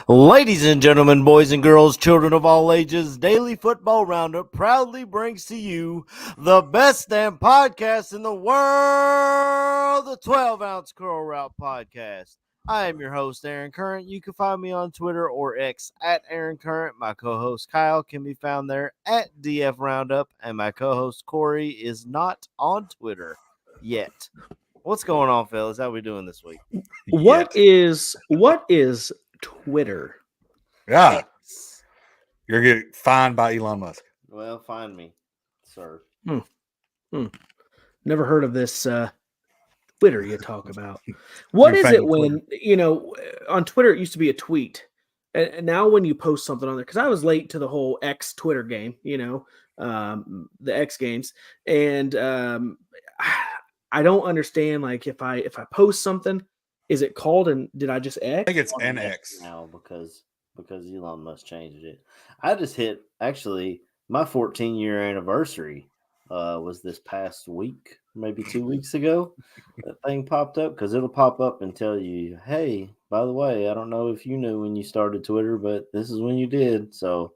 Ladies and gentlemen, boys and girls, children of all ages, Daily Football Roundup proudly brings to you the best damn podcast in the world, the 12-ounce Curl Route Podcast. I am your host, Aaron Current. You can find me on Twitter or X at Aaron Current. My co-host Kyle can be found there at DF Roundup, and my co-host Corey is not on Twitter yet. What's going on, fellas? How we doing this week? What is Twitter? Yeah. You're getting fined by Elon Musk. Well, find me, sir. Never heard of this Twitter you talk about. What is it when, on Twitter it used to be a tweet. And now when you post something on there, because I was late to the whole X Twitter game, the X games. And I don't understand, like, if I post something, is it called, and did I just X? I think it's NX now because Elon Musk changed it. I just hit, actually, my 14-year anniversary was this past week, maybe 2 weeks ago. That thing popped up because it'll pop up and tell you, hey, by the way, I don't know if you knew when you started Twitter, but this is when you did. So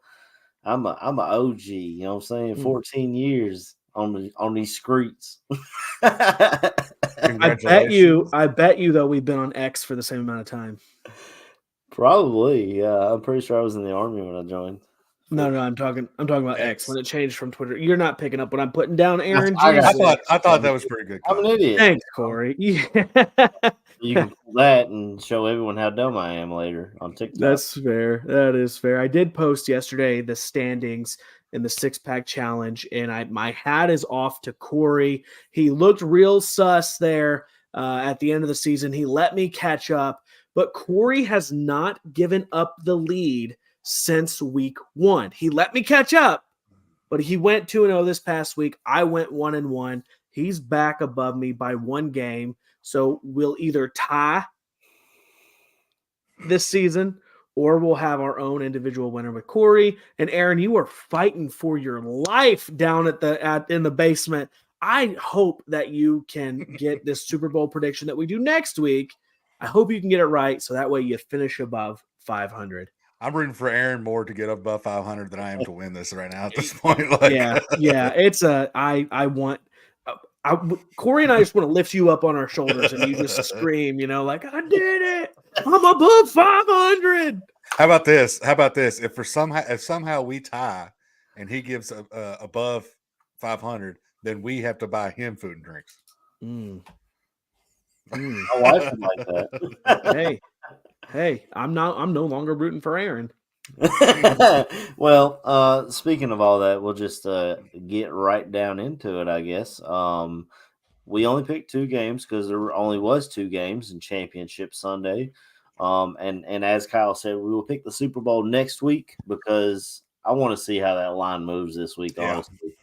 I'm a OG, you know what I'm saying? 14 years on these streets. I bet you though we've been on X for the same amount of time. Probably, yeah. I'm pretty sure I was in the army when I joined. No, I'm talking about X when it changed from Twitter. You're not picking up what I'm putting down, Aaron. I thought that was pretty good. I'm an idiot. Thanks, Corey. You can pull that and show everyone how dumb I am later on TikTok. That's fair. That is fair. I did post yesterday the standings in the 6-pack challenge, and my hat is off to Corey. He looked real sus there at the end of the season. He let me catch up, but Corey has not given up the lead since week 1. He let me catch up, but he went 2-0 this past week. I went 1-1. He's back above me by 1 game. So we'll either tie this season or we'll have our own individual winner with Corey. And Aaron, you are fighting for your life down in the basement. I hope that you can get this Super Bowl prediction that we do next week. I hope you can get it right, so that way you finish above 500. I'm rooting for Aaron more to get above 500 than I am to win this right now at this point. Yeah. It's Corey and I just want to lift you up on our shoulders and you just scream, like, I did it. I'm above 500. How about this? If somehow we tie and he gives above 500, then we have to buy him food and drinks. My wife would like that. Hey, I'm no longer rooting for Aaron. Well, speaking of all that, we'll just get right down into it, I guess. We only picked 2 games because there only was 2 games in Championship Sunday. And as Kyle said, we will pick the Super Bowl next week because I want to see how that line moves this week, honestly.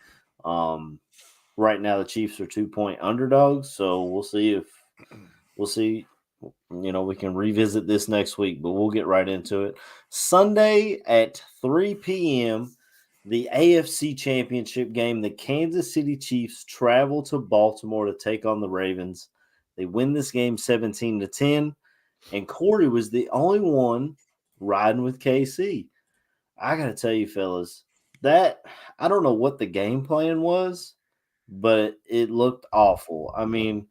Right now, the Chiefs are 2-point underdogs, so we'll see. We can revisit this next week, but we'll get right into it. Sunday at 3 p.m., the AFC Championship game, the Kansas City Chiefs travel to Baltimore to take on the Ravens. They win this game 17-10, and Corey was the only one riding with KC. I got to tell you, fellas, that I don't know what the game plan was, but it looked awful. I mean,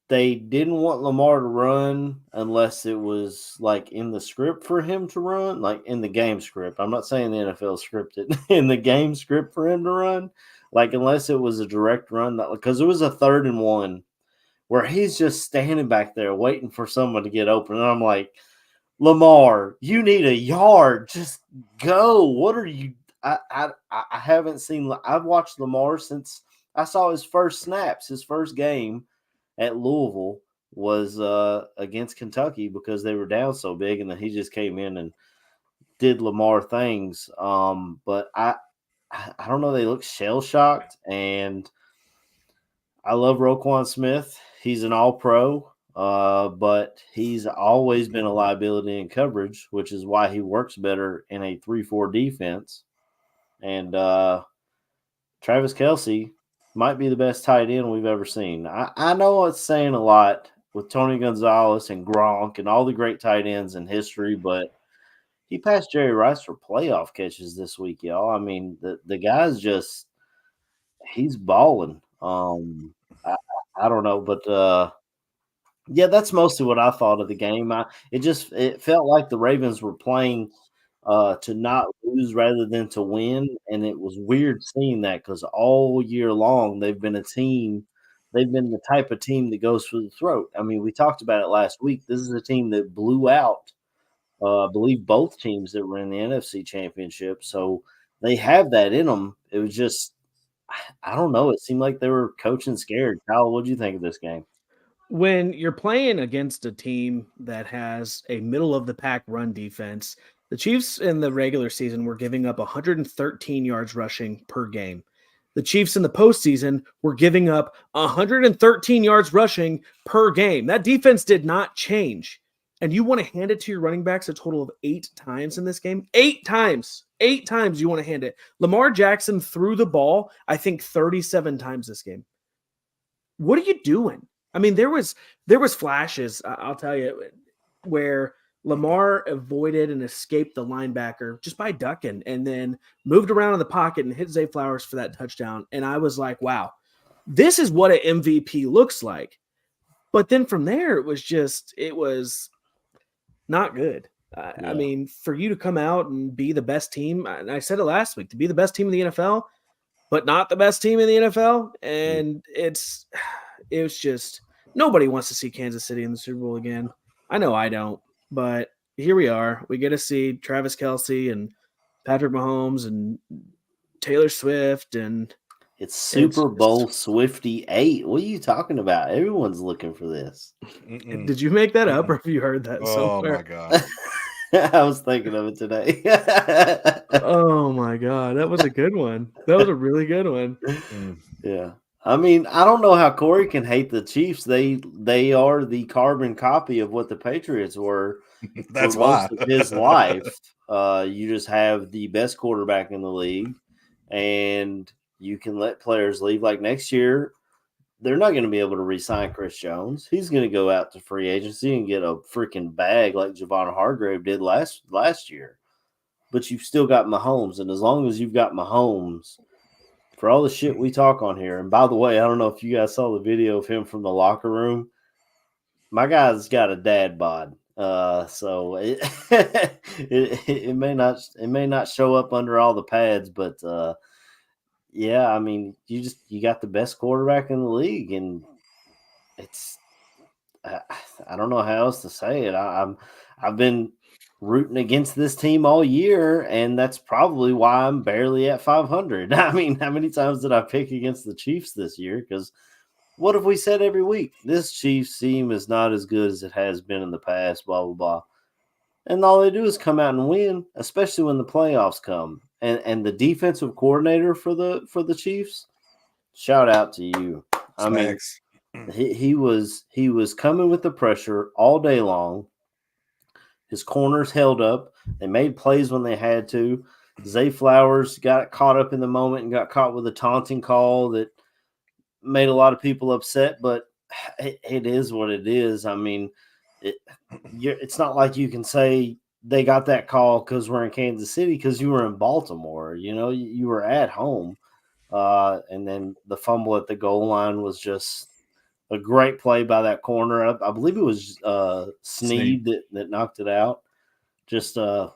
they didn't want Lamar to run unless it was like in the script for him to run, like in the game script. I'm not saying the NFL scripted in the game script for him to run, like unless it was a direct run, because it was a 3rd and 1 where he's just standing back there waiting for someone to get open. And I'm like, Lamar, you need a yard. Just go. What are you? I haven't seen. I've watched Lamar since I saw his first snaps, his first game at Louisville was against Kentucky because they were down so big, and then he just came in and did Lamar things. But I don't know. They look shell-shocked, and I love Roquan Smith. He's an all-pro, but he's always been a liability in coverage, which is why he works better in a 3-4 defense. And Travis Kelce might be the best tight end we've ever seen. I know it's saying a lot with Tony Gonzalez and Gronk and all the great tight ends in history, but He passed Jerry Rice for playoff catches this week, y'all. I mean, the guy's just he's balling. I, I don't know, but yeah, that's mostly what I thought of the game. It felt like the Ravens were playing to not lose rather than to win, and it was weird seeing that because all year long they've been a team. They've been the type of team that goes for the throat. I mean, we talked about it last week. This is a team that blew out, I believe, both teams that were in the NFC Championship. So they have that in them. It was just, I don't know. It seemed like they were coaching scared. Kyle, what do you think of this game? When you're playing against a team that has a middle of the pack run defense, the Chiefs in the regular season were giving up 113 yards rushing per game. The Chiefs in the postseason were giving up 113 yards rushing per game. That defense did not change. And you want to hand it to your running backs a total of 8 times in this game? 8 times. 8 times you want to hand it. Lamar Jackson threw the ball, I think, 37 times this game. What are you doing? I mean, there was flashes, I'll tell you, where Lamar avoided and escaped the linebacker just by ducking and then moved around in the pocket and hit Zay Flowers for that touchdown. And I was like, wow, this is what an MVP looks like. But then from there, it was not good. I mean, for you to come out and be the best team, and I said it last week, to be the best team in the NFL, but not the best team in the NFL. And it was just nobody wants to see Kansas City in the Super Bowl again. I know I don't, but here we are. We get to see Travis Kelce and Patrick Mahomes and Taylor Swift, and it's Super Bowl Swifty 8. What are you talking about? Everyone's looking for this. Did you make that up, or have you heard that somewhere? Oh my god! I was thinking of it today. Oh my god, that was a good one. That was a really good one. Yeah. I mean, I don't know how Corey can hate the Chiefs. They are the carbon copy of what the Patriots were That's for why. most of his life. You just have the best quarterback in the league, and you can let players leave. Like next year, they're not going to be able to re-sign Chris Jones. He's going to go out to free agency and get a freaking bag like Javon Hargrave did last year. But you've still got Mahomes, and as long as you've got Mahomes, for all the shit we talk on here, and by the way, I don't know if you guys saw the video of him from the locker room. My guy's got a dad bod, so it may not show up under all the pads, but yeah, I mean, you got the best quarterback in the league, and it's I don't know how else to say it. I've been rooting against this team all year, and that's probably why I'm barely at 500. I mean, how many times did I pick against the Chiefs this year? Because what have we said every week? This Chiefs team is not as good as it has been in the past, blah, blah, blah. And all they do is come out and win, especially when the playoffs come. And the defensive coordinator for the Chiefs, shout out to you. I mean, he was coming with the pressure all day long. His corners held up. They made plays when they had to. Zay Flowers got caught up in the moment and got caught with a taunting call that made a lot of people upset, but it is what it is. I mean, it's not like you can say they got that call because we're in Kansas City, because you were in Baltimore. You know, you were at home. And then the fumble at the goal line was just a great play by that corner. I believe it was Snead that knocked it out. Just I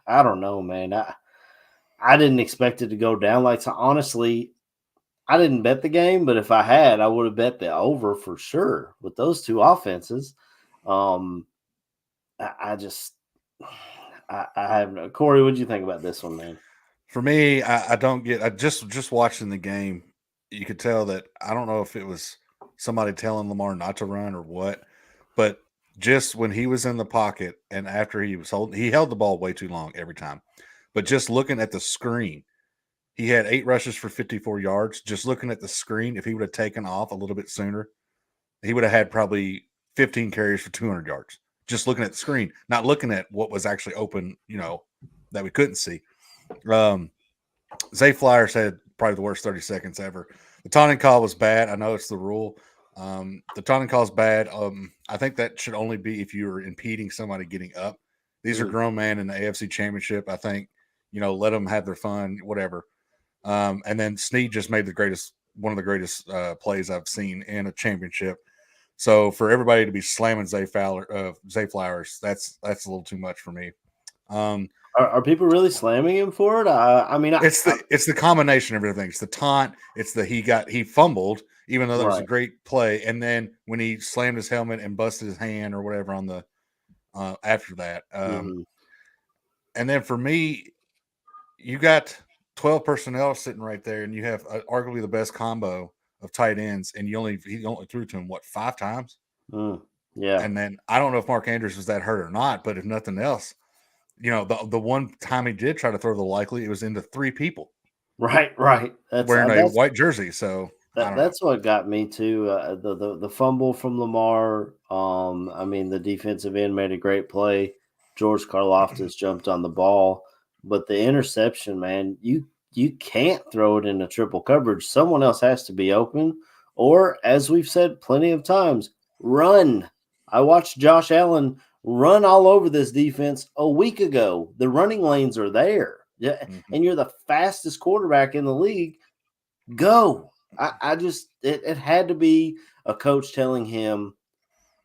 don't know, man. I didn't expect it to go down. Like, so honestly, I didn't bet the game, but if I had, I would have bet the over for sure with those two offenses. I have no. Corey, what do you think about this one, man? For me, I don't get. I just watching the game, you could tell that I don't know if it was somebody telling Lamar not to run or what, but just when he was in the pocket and after he held the ball way too long every time. But just looking at the screen, he had 8 rushes for 54 yards. Just looking at the screen, if he would have taken off a little bit sooner, he would have had probably 15 carries for 200 yards. Just looking at the screen, not looking at what was actually open, that we couldn't see. Zay Flowers had probably the worst 30 seconds ever. The taunting call was bad. I know it's the rule. The taunting call is bad. I think that should only be if you're impeding somebody getting up. These are grown men in the AFC Championship. I think, let them have their fun, whatever. And then Snead just made one of the greatest plays I've seen in a championship. So for everybody to be slamming Zay Flowers, that's a little too much for me. Are people really slamming him for it? It's the combination of everything. It's the taunt. It's he fumbled, even though that was a great play. And then when he slammed his helmet and busted his hand or whatever on the after that. And then for me, you got 12 personnel sitting right there, and you have arguably the best combo of tight ends, and he only threw to him 5 times. Yeah. And then I don't know if Mark Andrews was that hurt or not, but if nothing else, the one time he did try to throw the likely, it was into 3 people. Right. That's wearing a white jersey. So that's what got me too. The fumble from Lamar. The defensive end made a great play. George Karlaftis jumped on the ball, but the interception, man, you can't throw it into triple coverage. Someone else has to be open, or as we've said plenty of times, run. I watched Josh Allen run all over this defense a week ago. The running lanes are there. Yeah, and you're the fastest quarterback in the league. Go. It had to be a coach telling him,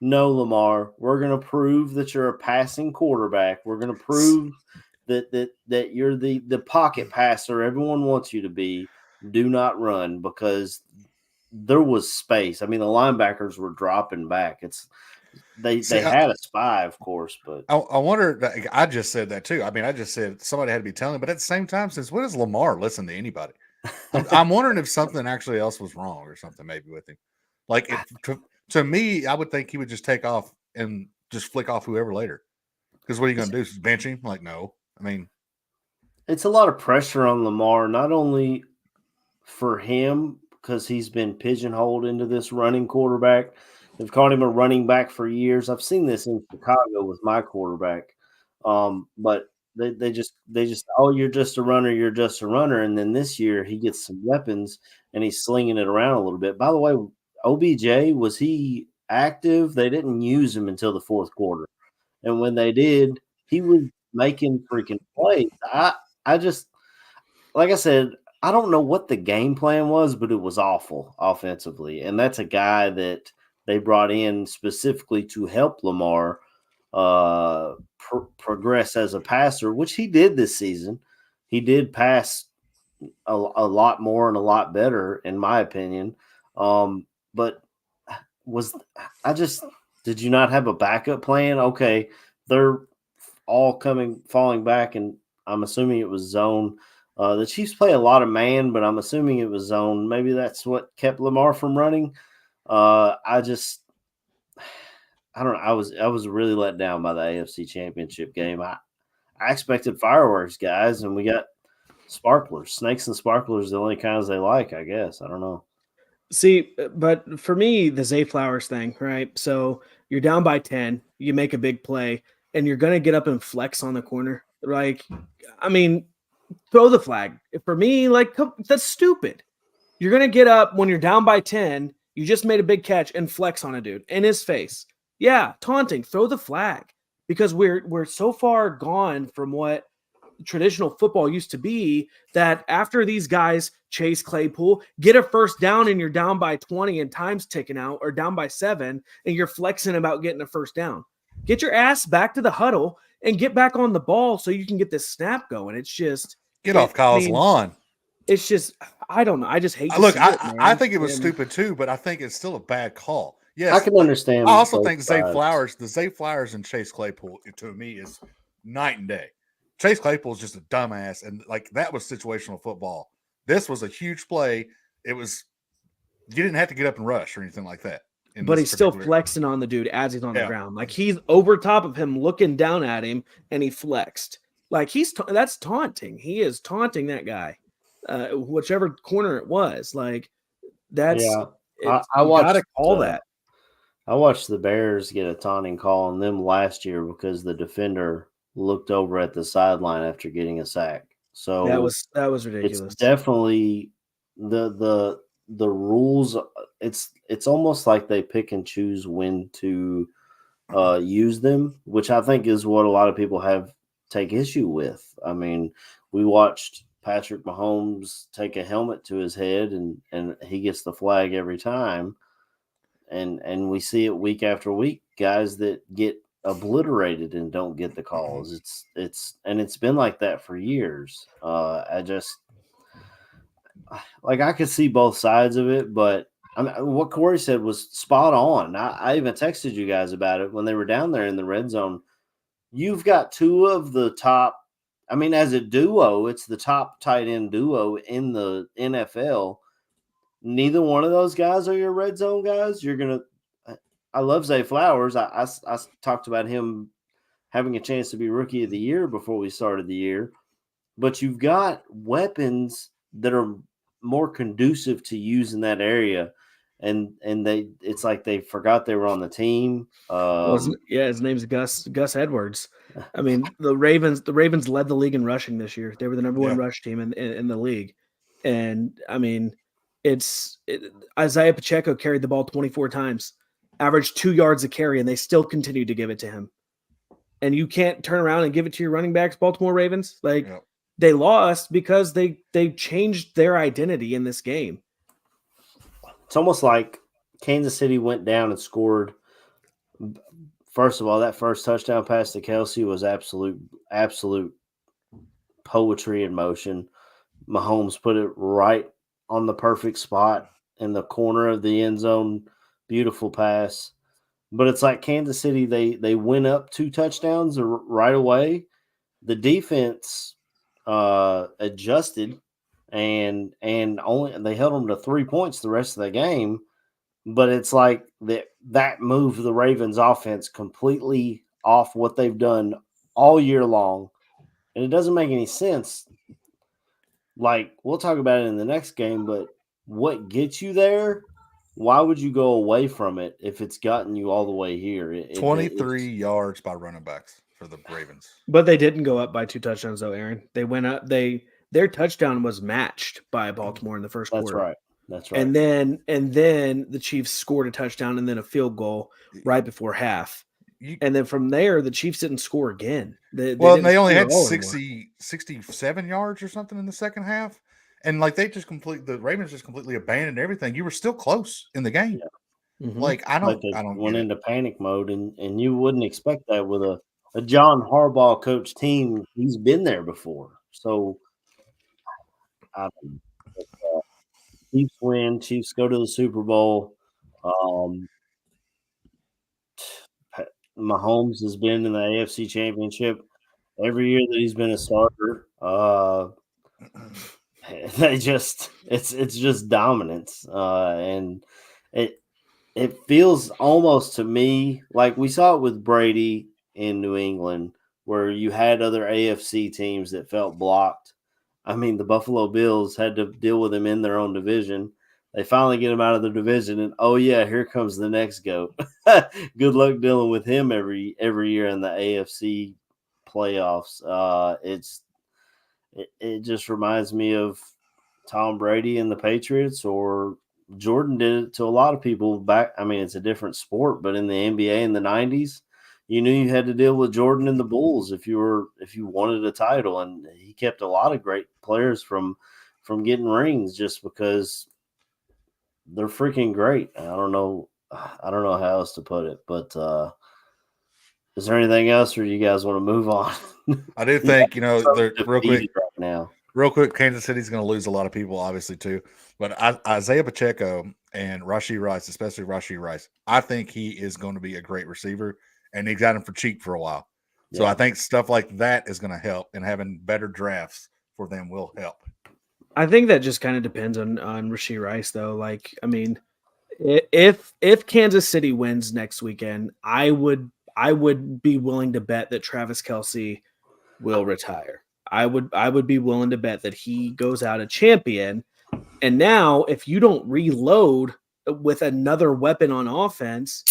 no, Lamar, we're going to prove that you're a passing quarterback. We're going to prove that you're the pocket passer everyone wants you to be. Do not run, because there was space. The linebackers were dropping back. They had a spy, of course, but I wonder. I just said that too. I just said somebody had to be telling, but at the same time, since when does Lamar listen to anybody? I'm wondering if something actually else was wrong or something maybe with him. Like to me, I would think he would just take off and just flick off whoever later. Because what are you going to do? Just bench him? Like, no. It's a lot of pressure on Lamar, not only for him because he's been pigeonholed into this running quarterback. They've called him a running back for years. I've seen this in Chicago with my quarterback. But they just, oh, you're just a runner. And then this year he gets some weapons and he's slinging it around a little bit. By the way, OBJ, was he active? They didn't use him until the fourth quarter. And when they did, he was making freaking plays. I just, like I said, I don't know what the game plan was, but it was awful offensively. And that's a guy that they brought in specifically to help Lamar progress as a passer, which he did this season. He did pass a lot more and a lot better, in my opinion. But did you not have a backup plan? Okay, they're all falling back, and I'm assuming it was zone. The Chiefs play a lot of man, but I'm assuming it was zone. Maybe that's what kept Lamar from running. I don't know. I was really let down by the AFC Championship game. I expected fireworks, guys, and we got sparklers. Snakes and sparklers are the only kinds they like, I guess. I don't know. See, but for me, the Zay Flowers thing, right? So you're down by 10, you make a big play, and you're going to get up and flex on the corner. Like, throw the flag. For me, that's stupid. You're going to get up when you're down by 10, you just made a big catch, and flex on a dude in his face. Yeah, taunting, throw the flag, because we're so far gone from what traditional football used to be that after these guys chase Claypool, get a first down, and you're down by 20 and time's ticking out, or down by 7, and you're flexing about getting a first down. Get your ass back to the huddle and get back on the ball so you can get this snap going. It's just get off Kyle's lawn. It's just, I don't know. I just hate to look. see it, man. I think it was stupid too, but I think it's still a bad call. Yes, I can understand. I also think Zay Flowers and Chase Claypool, to me, is night and day. Chase Claypool is just a dumbass, and that was situational football. This was a huge play. It was, you didn't have to get up and rush or anything like that. But he's still flexing on the dude as he's on the ground. Like, he's over top of him, looking down at him, and he flexed. Like, that's taunting. He is taunting that guy, whichever corner it was. Like, that's I watched that. I watched the Bears get a taunting call on them last year because the defender looked over at the sideline after getting a sack. So that was ridiculous. It's definitely the rules. It's almost like they pick and choose when to use them, which I think is what a lot of people take issue with. I mean, we watched Patrick Mahomes take a helmet to his head, and he gets the flag every time, and we see it week after week. Guys that get obliterated and don't get the calls. It's been like that for years. I could see both sides of it, but I mean, what Corey said was spot on. I even texted you guys about it when they were down there in the red zone. You've got two of the top. I mean, as a duo, it's the top tight end duo in the NFL. Neither one of those guys are your red zone guys. I love Zay Flowers. I talked about him having a chance to be rookie of the year before we started the year, but you've got weapons that are more conducive to use in that area, and it's like they forgot they were on the team. His name's Gus Edwards. I mean, the Ravens led the league in rushing this year. They were the number one rush team in the league, and I mean, Isaiah Pacheco carried the ball 24 times, averaged 2 yards a carry, and they still continue to give it to him. And you can't turn around and give it to your running backs, Baltimore Ravens. They lost because they changed their identity in this game. It's almost like Kansas City went down and scored. First of all, that first touchdown pass to Kelsey was absolute poetry in motion. Mahomes put it right on the perfect spot in the corner of the end zone. Beautiful pass. But it's like Kansas City, they went up 2 touchdowns right away. The defense adjusted and only they held them to 3 points the rest of the game. But it's like that moved the Ravens offense completely off what they've done all year long. And it doesn't make any sense. Like, we'll talk about it in the next game, but what gets you there? Why would you go away from it if it's gotten you all the way here? 23 yards by running backs for the Ravens. But they didn't go up by 2 touchdowns, though, Aaron. They went up. Their touchdown was matched by Baltimore in the first quarter. That's right. And then the Chiefs scored a touchdown and then a field goal right before half. And then from there, the Chiefs didn't score again. They only had 67 yards or something in the second half. And like the Ravens just completely abandoned everything. You were still close in the game. Yeah. Mm-hmm. Like I don't went into panic mode, and you wouldn't expect that with a John Harbaugh coach team. He's been there before, so Chiefs win. Chiefs go to the Super Bowl. Mahomes has been in the AFC Championship every year that he's been a starter. It's just dominance, and it feels almost to me like we saw it with Brady in New England, where you had other AFC teams that felt blocked. I mean, the Buffalo Bills had to deal with him in their own division. They finally get him out of the division, and oh yeah, here comes the next goat. Good luck dealing with him every year in the AFC playoffs. It just reminds me of Tom Brady and the Patriots, or Jordan did it to a lot of people back. I mean, it's a different sport, but in the NBA in the 90s, you knew you had to deal with Jordan and the Bulls if you wanted a title, and he kept a lot of great players from getting rings just because they're freaking great. I don't know how else to put it, but is there anything else, or do you guys want to move on? I do think they're real quick right now. Real quick, Kansas City's going to lose a lot of people, obviously, too. But Isaiah Pacheco and Rashee Rice, especially Rashee Rice, I think he is going to be a great receiver, and he got him for cheap for a while. Yeah. So I think stuff like that is going to help, and having better drafts for them will help. I think that just kind of depends on Rashee Rice, though. Like, I mean, if Kansas City wins next weekend, I would be willing to bet that Travis Kelce will retire. I would be willing to bet that he goes out a champion. And now, if you don't reload with another weapon on offense,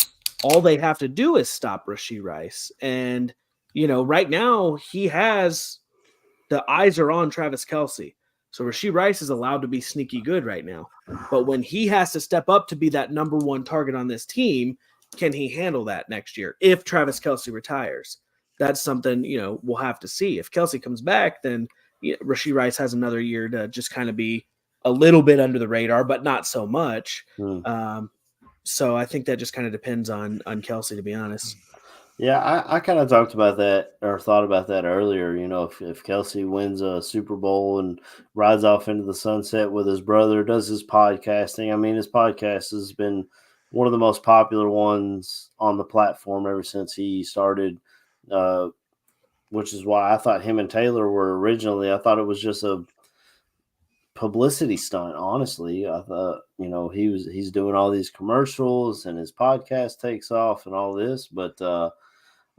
all they have to do is stop Rashee Rice. And, right now the eyes are on Travis Kelce. So Rashee Rice is allowed to be sneaky good right now. But when he has to step up to be that number one target on this team, can he handle that next year if Travis Kelce retires? That's something, we'll have to see. If Kelce comes back, then Rashee Rice has another year to just kind of be a little bit under the radar, but not so much. So I think that just kind of depends on Kelce, to be honest. Yeah, I kind of talked about that or thought about that earlier. If Kelsey wins a Super Bowl and rides off into the sunset with his brother, does his podcasting. I mean, his podcast has been one of the most popular ones on the platform ever since he started, which is why I thought him and Taylor were originally. I thought it was just a publicity stunt, honestly. I thought, he's doing all these commercials and his podcast takes off and all this, but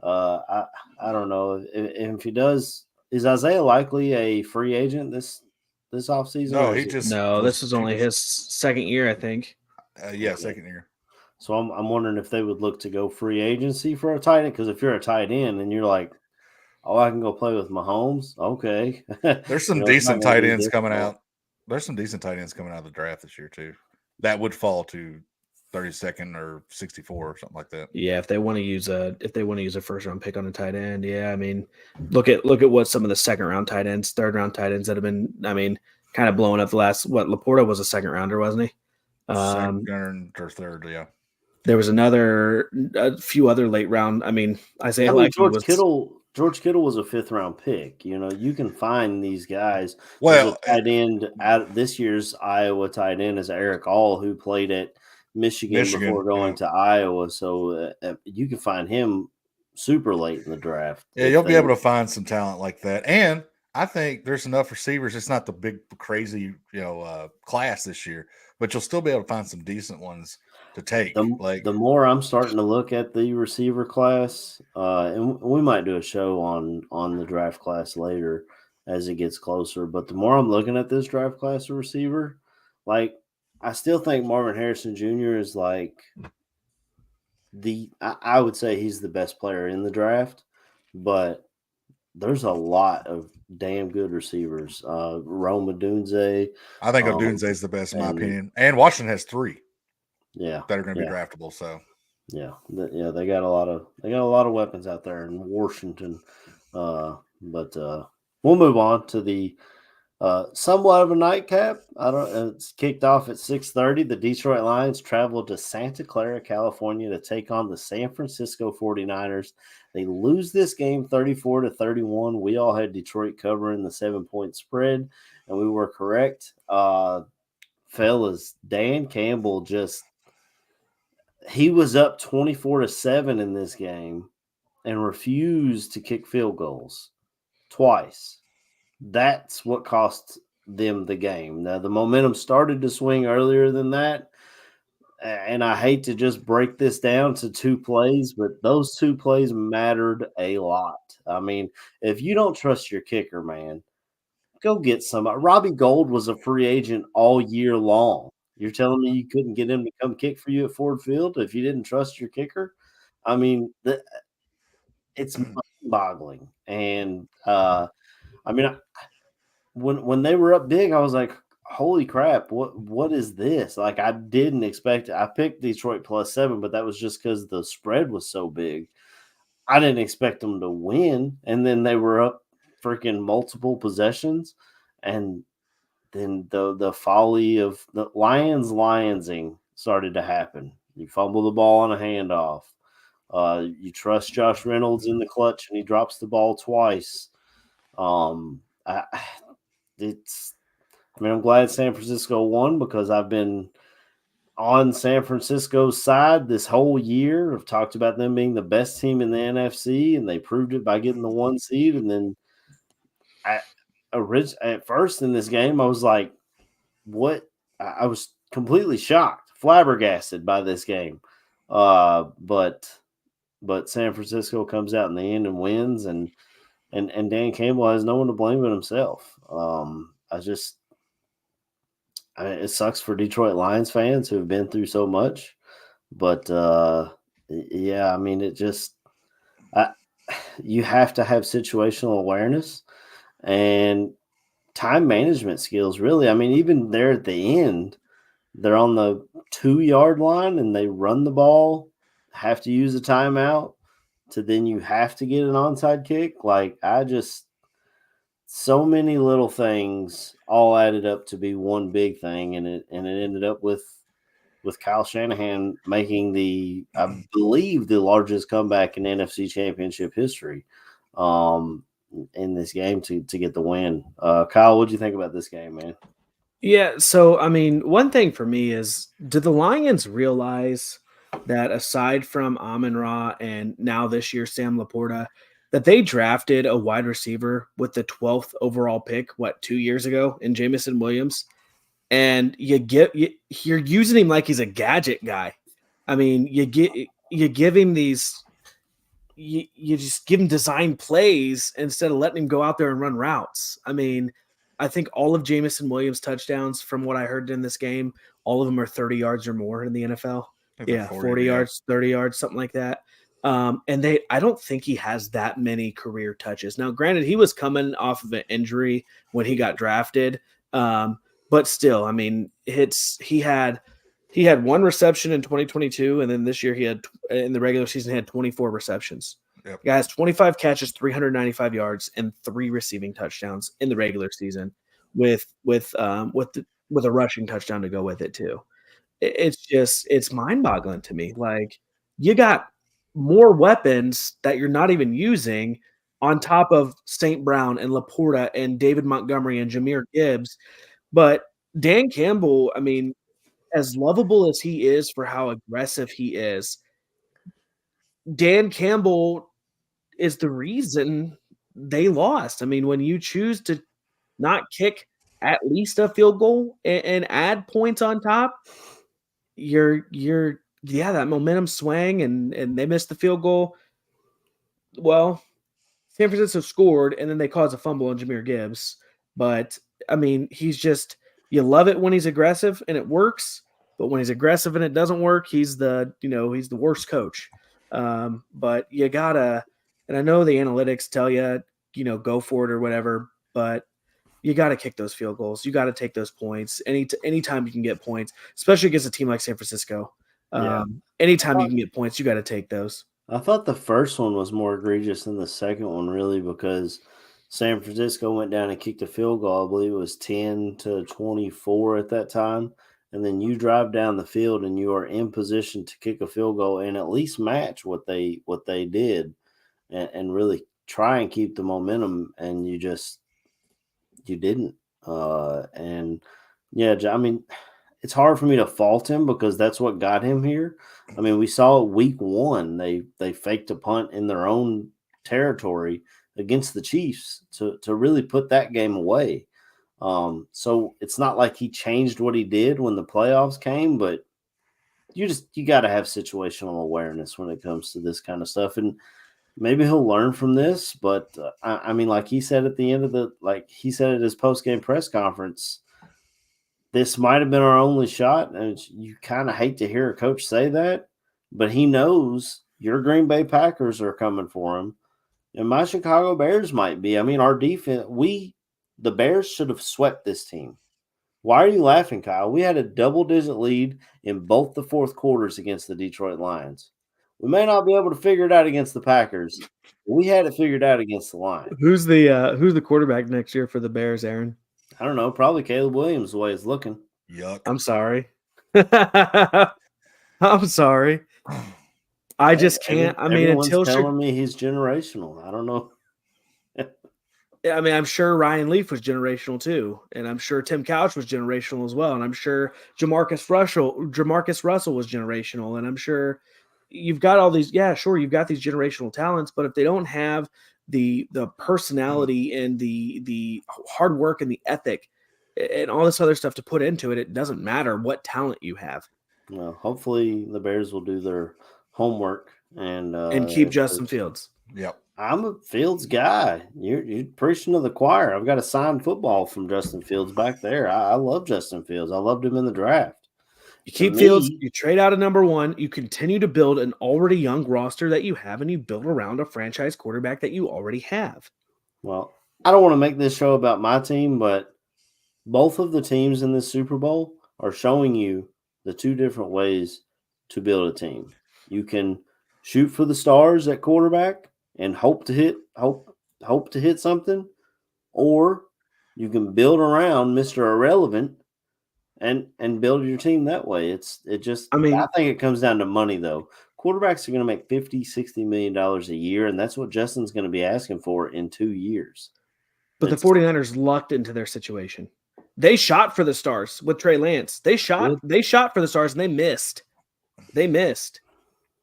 I don't know if he does. Is Isaiah likely a free agent this offseason? No, this is only his second year, I think. Second year. So I'm wondering if they would look to go free agency for a tight end, because if you're a tight end and you're like, oh, I can go play with Mahomes, okay. There's some decent tight ends coming out. There's some decent tight ends coming out of the draft this year too. That would fall to 32nd or 64 or something like that. Yeah, if they want to use a first round pick on a tight end, yeah, I mean, look at what some of the second round tight ends, third round tight ends that have been, I mean, kind of blowing up the last. Laporta was a second rounder, wasn't he? Second or third, yeah. There was a few other late round. I mean, Isaiah George Kittle was a 5th round pick. You can find these guys. Well, tight end out this year's Iowa tight end is Eric All, who played at Michigan before going to Iowa. So you can find him super late in the draft. Yeah, you'll be able to find some talent like that. And I think there's enough receivers. It's not the big, crazy, class this year, but you'll still be able to find some decent ones to take. The more I'm starting to look at the receiver class, and we might do a show on the draft class later as it gets closer. But the more I'm looking at this draft class of receiver, I still think Marvin Harrison Jr. is I would say he's the best player in the draft, but there's a lot of damn good receivers. Rome Odunze. I think Odunze is the best in my opinion. And Washington has 3. Yeah. That are going to be draftable. So yeah, they got a lot of weapons out there in Washington. But we'll move on to the somewhat of a nightcap. It's kicked off at 6:30. The Detroit Lions traveled to Santa Clara, California to take on the San Francisco 49ers. They lose this game 34-31. We all had Detroit covering the 7-point spread, and we were correct. Fellas, Dan Campbell he was up 24-7 in this game and refused to kick field goals twice. That's what cost them the game. Now, the momentum started to swing earlier than that, and I hate to just break this down to 2 plays, but those 2 plays mattered a lot. I mean, if you don't trust your kicker, man, go get somebody. Robbie Gould was a free agent all year long. You're telling me you couldn't get him to come kick for you at Ford Field if you didn't trust your kicker? I mean, it's mind-boggling. And when they were up big, I was like, "Holy crap! What is this?" Like, I didn't expect it. I picked Detroit +7, but that was just because the spread was so big. I didn't expect them to win, and then they were up freaking multiple possessions, and then the folly of the Lionsing started to happen. You fumble the ball on a handoff. You trust Josh Reynolds in the clutch, and he drops the ball twice. I'm glad San Francisco won because I've been on San Francisco's side this whole year. I've talked about them being the best team in the NFC, and they proved it by getting the 1 seed. And then at first in this game, I was like, what? I was completely shocked, flabbergasted by this game. But San Francisco comes out in the end and wins, and Dan Campbell has no one to blame but himself. It sucks for Detroit Lions fans who have been through so much, but yeah, I mean, you have to have situational awareness and time management skills, really. I mean, even there at the end, they're on the 2-yard line and they run the ball have to use a timeout to then you have to get an onside kick. Like, so many little things all added up to be one big thing, and it ended up with Kyle Shanahan making I believe, the largest comeback in NFC Championship history in this game to get the win. Kyle, what do you think about this game, man? Yeah, so I mean, one thing for me is, do the Lions realize that aside from Amon-Ra and now this year Sam Laporta, that they drafted a wide receiver with the 12th overall pick, 2 years ago, in Jamison Williams, and you're using him like he's a gadget guy. I mean, you give him these. You just give him design plays instead of letting him go out there and run routes. I mean, I think all of Jamison Williams' touchdowns, from what I heard in this game, all of them are 30 yards or more in the NFL. Yeah, 40 yards, 30 yards, something like that. And I don't think he has that many career touches. Now, granted, he was coming off of an injury when he got drafted, but still, I mean, he had one reception in 2022, and then this year in the regular season, he had 24 receptions. Yep. The guy has 25 catches, 395 yards, and 3 receiving touchdowns in the regular season, with a rushing touchdown to go with it too. It's mind-boggling to me. Like, you got more weapons that you're not even using on top of St. Brown and Laporta and David Montgomery and Jahmyr Gibbs, but Dan Campbell, I mean, as lovable as he is for how aggressive he is, Dan Campbell is the reason they lost. I mean, when you choose to not kick at least a field goal and add points on top, that momentum swang and they missed the field goal. Well, San Francisco scored, and then they caused a fumble on Jahmyr Gibbs. But, I mean, you love it when he's aggressive and it works, but when he's aggressive and it doesn't work, he's the worst coach. But you gotta, and I know the analytics tell you, go for it or whatever, but you got to kick those field goals. You got to take those points anytime you can get points, especially against a team like San Francisco. Anytime you can get points, you got to take those. I thought the first one was more egregious than the second one, really, because San Francisco went down and kicked a field goal. I believe it was 10-24 at that time. And then you drive down the field and you are in position to kick a field goal and at least match what they did and really try and keep the momentum. And you didn't. And yeah, I mean, it's hard for me to fault him because that's what got him here. I mean, we saw week 1, they faked a punt in their own territory against the Chiefs to really put that game away. So it's not like he changed what he did when the playoffs came, but you got to have situational awareness when it comes to this kind of stuff. And maybe he'll learn from this, but I mean, like he said at the end of he said at his post-game press conference, this might have been our only shot. And you kind of hate to hear a coach say that, but he knows your Green Bay Packers are coming for him. And my Chicago Bears might be. I mean, our defense, the Bears should have swept this team. Why are you laughing, Kyle? We had a double-digit lead in both the fourth quarters against the Detroit Lions. We may not be able to figure it out against the Packers. We had it figured out against the Lions. Who's the quarterback next year for the Bears, Aaron? I don't know. Probably Caleb Williams, the way it's looking. Yuck. I'm sorry. I'm sorry. I just can't. I mean, until telling me he's generational. I don't know. I mean, I'm sure Ryan Leaf was generational too, and I'm sure Tim Couch was generational as well, and I'm sure Jamarcus Russell was generational, and I'm sure you've got all these. Yeah, sure, you've got these generational talents, but if they don't have the personality and the hard work and the ethic and all this other stuff to put into it, it doesn't matter what talent you have. Well, hopefully the Bears will do their homework and keep Justin Fields. Yep. I'm a Fields guy. You're preaching to the choir. I've got a signed football from Justin Fields back there. I love Justin Fields. I loved him in the draft. You keep Fields, you trade out a number 1, you continue to build an already young roster that you have, and you build around a franchise quarterback that you already have. Well, I don't want to make this show about my team, but both of the teams in this Super Bowl are showing you the 2 different ways to build a team. You can shoot for the stars at quarterback and hope to hit something, or you can build around Mr. Irrelevant and build your team that way. I think it comes down to money though. Quarterbacks are going to make $50-60 million a year, and that's what Justin's going to be asking for in 2 years. But the 49ers lucked into their situation. They shot for the stars with Trey Lance. They shot for the stars and they missed.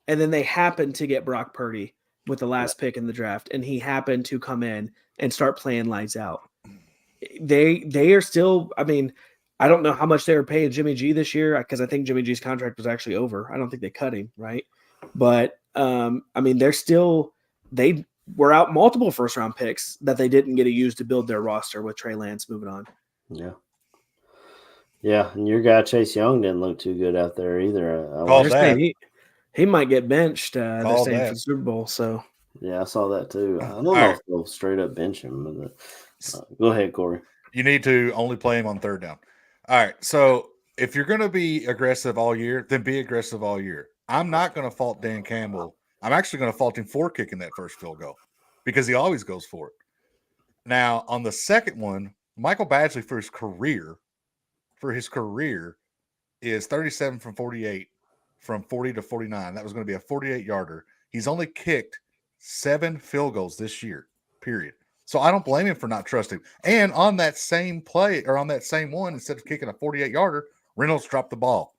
And then they happened to get Brock Purdy with the last pick in the draft, and he happened to come in and start playing lights out. They are still, I mean, I don't know how much they were paying Jimmy G this year because I think Jimmy G's contract was actually over. I don't think they cut him, right? But I mean, they were out multiple first-round picks that they didn't get to use to build their roster with Trey Lance moving on. Yeah. Yeah, and your guy Chase Young didn't look too good out there either. He might get benched. They're saying for the Super Bowl. So yeah, I saw that too. I don't know if they'll straight up bench him. But, go ahead, Corey. You need to only play him on third down. All right. So if you're going to be aggressive all year, then be aggressive all year. I'm not going to fault Dan Campbell. I'm actually going to fault him for kicking that first field goal because he always goes for it. Now, on the second one, Michael Badgley for his career is 37 from 48 from 40 to 49. That was going to be a 48-yarder. He's only kicked 7 field goals this year, period. So I don't blame him for not trusting. And on that same play or on that same one, instead of kicking a 48-yarder, Reynolds dropped the ball.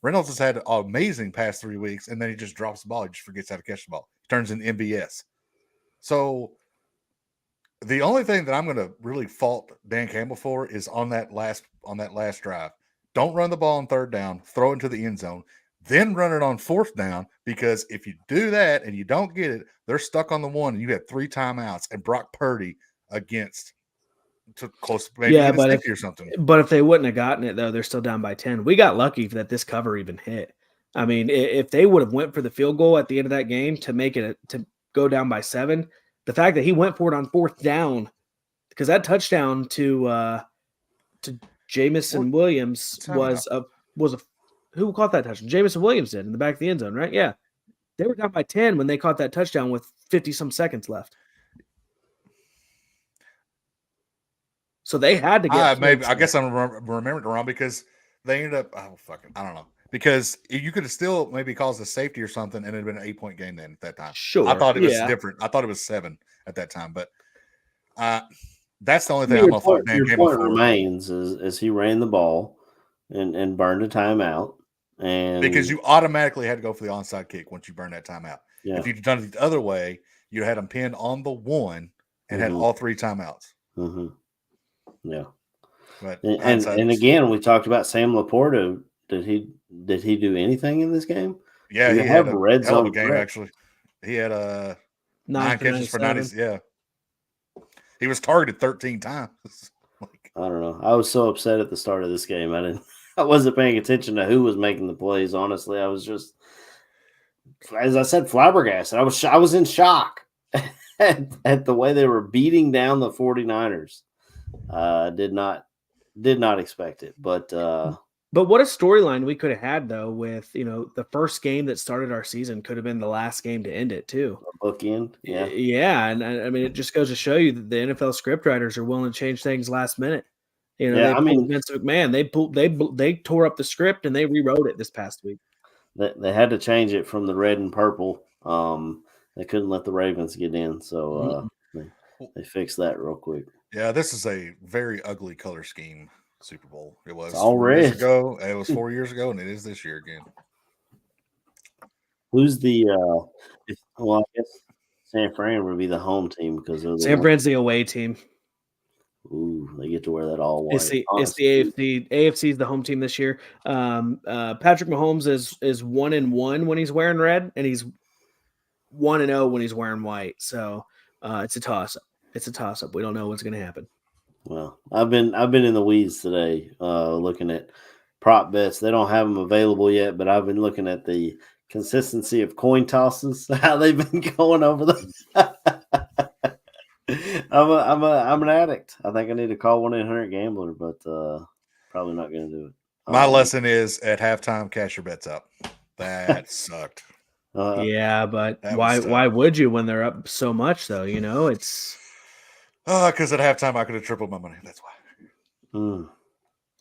Reynolds has had an amazing past 3 weeks, and then he just drops the ball. He just forgets how to catch the ball. He turns in MBS. So the only thing that I'm going to really fault Dan Campbell for is on that last drive. Don't run the ball on third down, throw it into the end zone, then run it on fourth down, because if you do that and you don't get it, they're stuck on the one and you have 3 timeouts and Brock Purdy against to close maybe a 60 or something. But if they wouldn't have gotten it though, they're still down by 10. We got lucky that this cover even hit. I mean, if they would have went for the field goal at the end of that game to make it to go down by 7, the fact that he went for it on fourth down, because that touchdown to Jamison Williams was a who caught that touchdown? Jamison Williams did in the back of the end zone, right? Yeah. They were down by 10 when they caught that touchdown with 50-some seconds left. So they had to get I guess I'm remembering it wrong because they ended up I don't know. Because you could have still maybe caused a safety or something and it had been an 8-point game then at that time. Sure. I thought it was different. I thought it was 7 at that time. But that's the only thing I'm going to fault Dan Campbell for. Your point remains is he ran the ball and burned a timeout. And because you automatically had to go for the onside kick once you burn that timeout. Yeah. If you'd done it the other way, you'd had them pinned on the one and had all 3 timeouts. Mm-hmm. Yeah. But and again, we talked about Sam Laporta. Did he do anything in this game? Yeah, he had a red zone game actually. He had 9 catches for 90. Yeah. He was targeted 13 times. I don't know. I was so upset at the start of this game. I wasn't paying attention to who was making the plays. Honestly, I was just, as I said, flabbergasted. I was in shock at the way they were beating down the 49ers. Did not expect it, but what a storyline we could have had though with the first game that started our season could have been the last game to end it too. A bookend, yeah, and I mean it just goes to show you that the NFL scriptwriters are willing to change things last minute. Vince McMahon, they tore up the script and they rewrote it this past week. They had to change it from the red and purple. They couldn't let the Ravens get in, so they fixed that real quick. Yeah, this is a very ugly color scheme Super Bowl. It was 4 years ago. It was 4 years ago, and it is this year again. Who's the? I guess San Fran would be the home team because San Fran's the away team. Ooh, they get to wear that all white. It's the AFC. AFC is the home team this year. Patrick Mahomes is 1-1 when he's wearing red, and he's 1-0 when he's wearing white. So it's a toss-up. It's a toss-up. We don't know what's going to happen. Well, I've been in the weeds today, looking at prop bets. They don't have them available yet, but I've been looking at the consistency of coin tosses, how they've been going over them. I'm an addict. I think I need to call 1-800-GAMBLER, but probably not going to do it. My lesson is at halftime, cash your bets up. That sucked. Yeah, but that was tough. why would you when they're up so much though? You know, it's Because at halftime I could have tripled my money. That's why.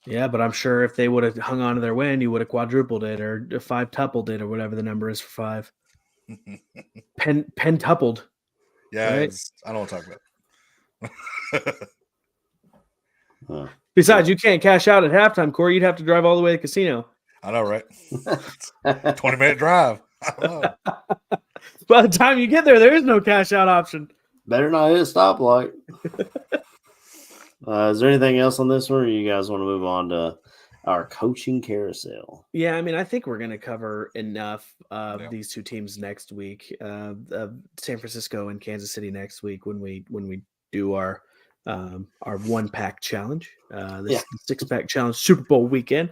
yeah, but I'm sure if they would have hung on to their win, you would have quadrupled it or five-tupled it or whatever the number is for 5. Pentupled. Yeah, right? I don't want to talk about it. Besides, you can't cash out at halftime, Corey. You'd have to drive all the way to the casino. I know, right? 20-minute drive. I don't know. By the time you get there is no cash out option. Better not hit a stoplight. Is there anything else on this one, or you guys want to move on to our coaching carousel? Yeah, I mean, I think we're going to cover enough of these two teams next week. San Francisco and Kansas City next week when we do our 1-pack challenge, this 6-pack challenge Super Bowl weekend.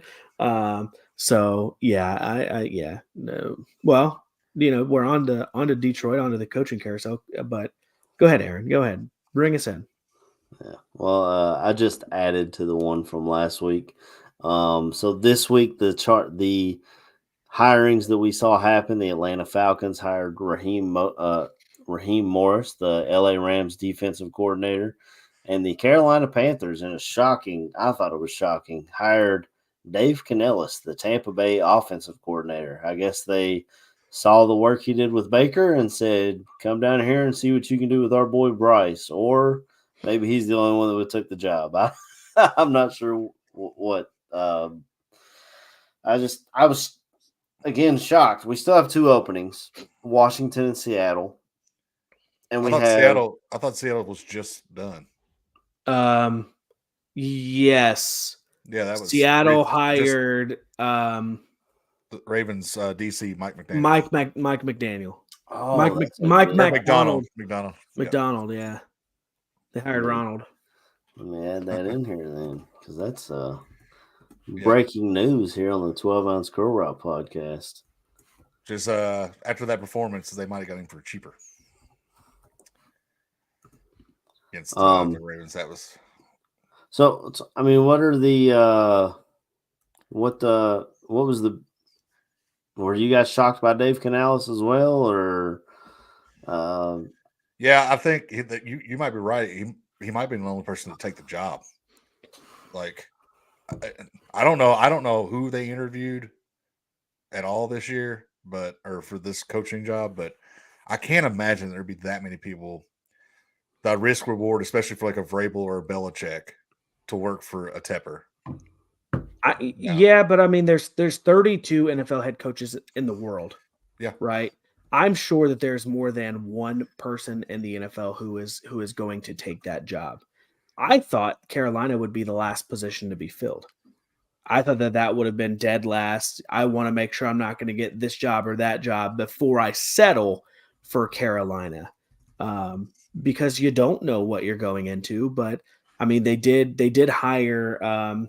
So yeah, no. Well, we're on to Detroit, onto the coaching carousel. But go ahead, Aaron. Go ahead, bring us in. Yeah. Well, I just added to the one from last week. So this week the hirings that we saw happen, the Atlanta Falcons hired Raheem Morris, the LA Rams defensive coordinator, and the Carolina Panthers, I thought it was shocking, hired Dave Canellis, the Tampa Bay offensive coordinator. I guess they saw the work he did with Baker and said, come down here and see what you can do with our boy Bryce. Or maybe he's the only one that would took the job. I'm not sure what. I was, again, shocked. We still have 2 openings, Washington and Seattle. And I thought Seattle was just done. Yes. Yeah, that was Seattle hired the Ravens DC Mike McDaniel. Mike McDaniel. Oh, McDonald. McDonald, yeah. They hired Ronald. Let me add that in here then, because that's breaking news here on the 12-ounce Girl Route podcast. Just after that performance, they might have got him for cheaper against the Ravens. That was. So I mean, what are the were you guys shocked by Dave Canales as well, or? Yeah, I think that you might be right. He might be the only person to take the job. Like, I don't know who they interviewed at all this year, or for this coaching job, but I can't imagine there'd be that many people. The risk reward, especially for like a Vrabel or a Belichick, to work for a Tepper. Yeah, but I mean, there's 32 NFL head coaches in the world. Yeah, right. I'm sure that there's more than one person in the NFL who is going to take that job. I thought Carolina would be the last position to be filled. I thought that would have been dead last. I want to make sure I'm not going to get this job or that job before I settle for Carolina, because you don't know what you're going into. But I mean, they did hire.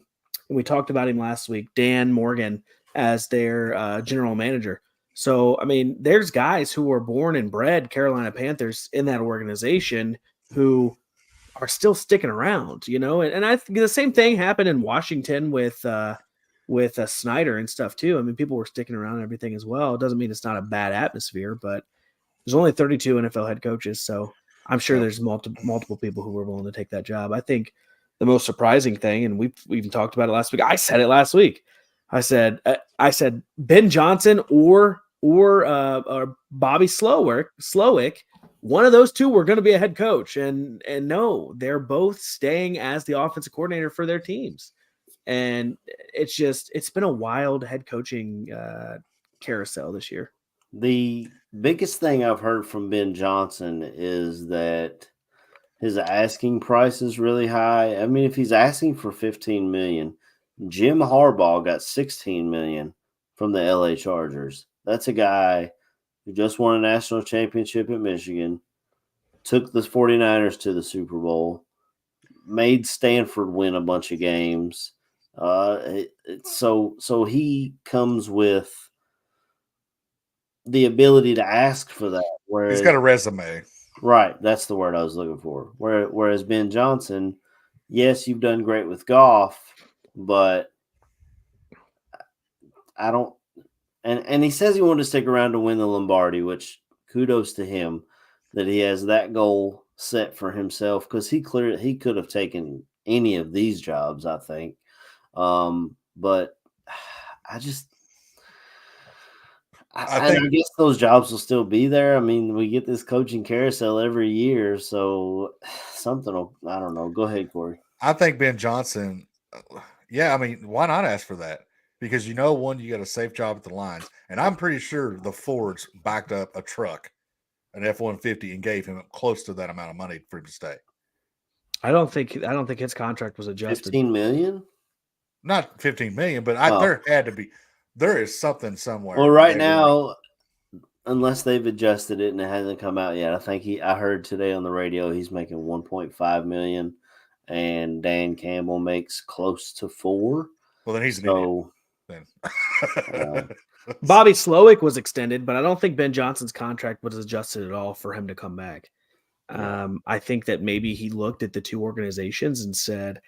We talked about him last week, Dan Morgan, as their general manager. So, I mean, there's guys who were born and bred Carolina Panthers in that organization who are still sticking around, and I think the same thing happened in Washington with Snyder and stuff too. I mean, people were sticking around and everything as well. It doesn't mean it's not a bad atmosphere, but there's only 32 NFL head coaches. So I'm sure there's multiple people who were willing to take that job. I think the most surprising thing, and we even talked about it last week. I said it last week. I said Ben Johnson or Bobby Slowick, one of those two were going to be a head coach, and no, they're both staying as the offensive coordinator for their teams. And it's been a wild head coaching carousel this year. The biggest thing I've heard from Ben Johnson is that his asking price is really high. I mean, if he's asking for $15 million, Jim Harbaugh got $16 million from the LA Chargers. That's a guy who just won a national championship at Michigan, took the 49ers to the Super Bowl, made Stanford win a bunch of games. So he comes with the ability to ask for that. Whereas, he's got a resume. Right, that's the word I was looking for. Whereas Ben Johnson, yes, you've done great with Goff, but and he says he wanted to stick around to win the Lombardi, which kudos to him that he has that goal set for himself because he could have taken any of these jobs, I think. But I just I guess those jobs will still be there. I mean, we get this coaching carousel every year, so something will, I don't know. Go ahead, Corey. I think Ben Johnson, yeah, I mean, why not ask for that? Because you got a safe job at the lines, and I'm pretty sure the Fords backed up a truck, an F-150, and gave him close to that amount of money for him to stay. I don't think his contract was adjusted. 15 million? Not 15 million, but there is something somewhere. Well, right now, unless they've adjusted it and it hasn't come out yet, I think I heard today on the radio he's making 1.5 million, and Dan Campbell makes close to 4. Well, then he's an idiot. Bobby Slowick was extended, but I don't think Ben Johnson's contract was adjusted at all for him to come back. I think that maybe he looked at the two organizations and said,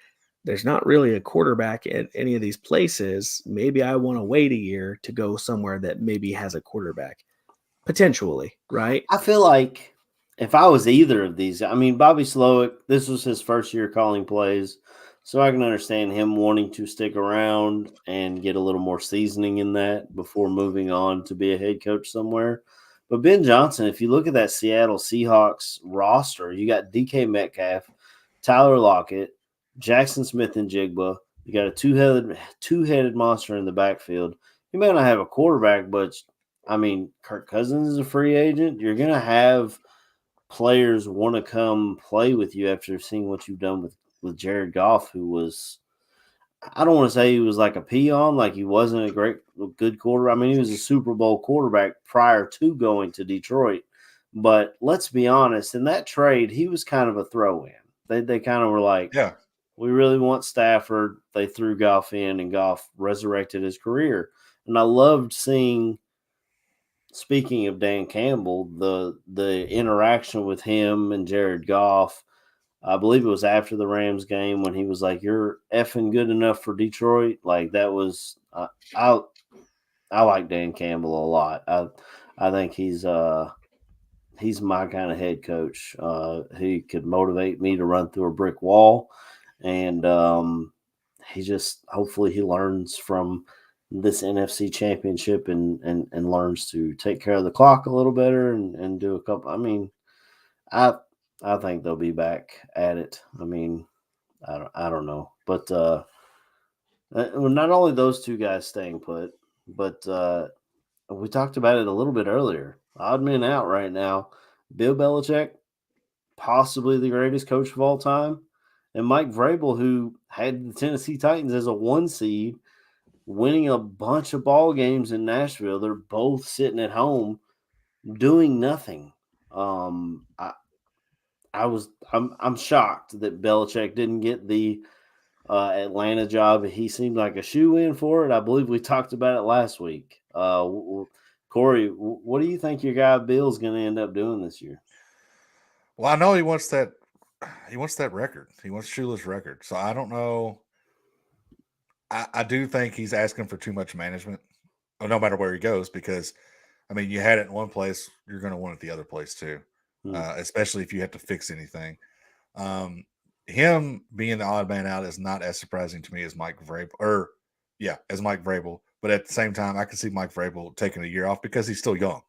there's not really a quarterback at any of these places. Maybe I want to wait a year to go somewhere that maybe has a quarterback, potentially, right? I feel like if I was either of these, I mean, Bobby Slowick, this was his first year calling plays, so I can understand him wanting to stick around and get a little more seasoning in that before moving on to be a head coach somewhere. But Ben Johnson, if you look at that Seattle Seahawks roster, you got DK Metcalf, Tyler Lockett, Jackson Smith and Jigba. You got a two-headed monster in the backfield. You may not have a quarterback, but I mean, Kirk Cousins is a free agent. You're going to have players want to come play with you after seeing what you've done with Jared Goff, who was, I don't want to say he was like a peon, like he wasn't a good quarterback. I mean, he was a Super Bowl quarterback prior to going to Detroit. But let's be honest, in that trade, he was kind of a throw-in. They kind of were like, yeah, we really want Stafford. They threw Goff in, and Goff resurrected his career. And I loved seeing, speaking of Dan Campbell, the interaction with him and Jared Goff. I believe it was after the Rams game when he was like, "You're effing good enough for Detroit." Like that was I like Dan Campbell a lot. I think he's my kind of head coach. He could motivate me to run through a brick wall, and he just hopefully he learns from this NFC championship and learns to take care of the clock a little better and do a couple. I mean, I think they'll be back at it. I mean, I don't know, but not only those two guys staying put, but we talked about it a little bit earlier. Odd man out right now. Bill Belichick, possibly the greatest coach of all time, and Mike Vrabel, who had the Tennessee Titans as a 1 seed, winning a bunch of ball games in Nashville. They're both sitting at home doing nothing. I'm shocked that Belichick didn't get the Atlanta job. He seemed like a shoe-in for it. I believe we talked about it last week. Corey, what do you think your guy Bill's going to end up doing this year? Well, I know he wants that record. He wants Shula's record. So I don't know. I do think he's asking for too much management, no matter where he goes, because, I mean, you had it in one place, you're going to want it the other place too. Especially if you have to fix anything. Him being the odd man out is not as surprising to me as Mike Vrabel, as Mike Vrabel. But at the same time, I can see Mike Vrabel taking a year off because he's still young.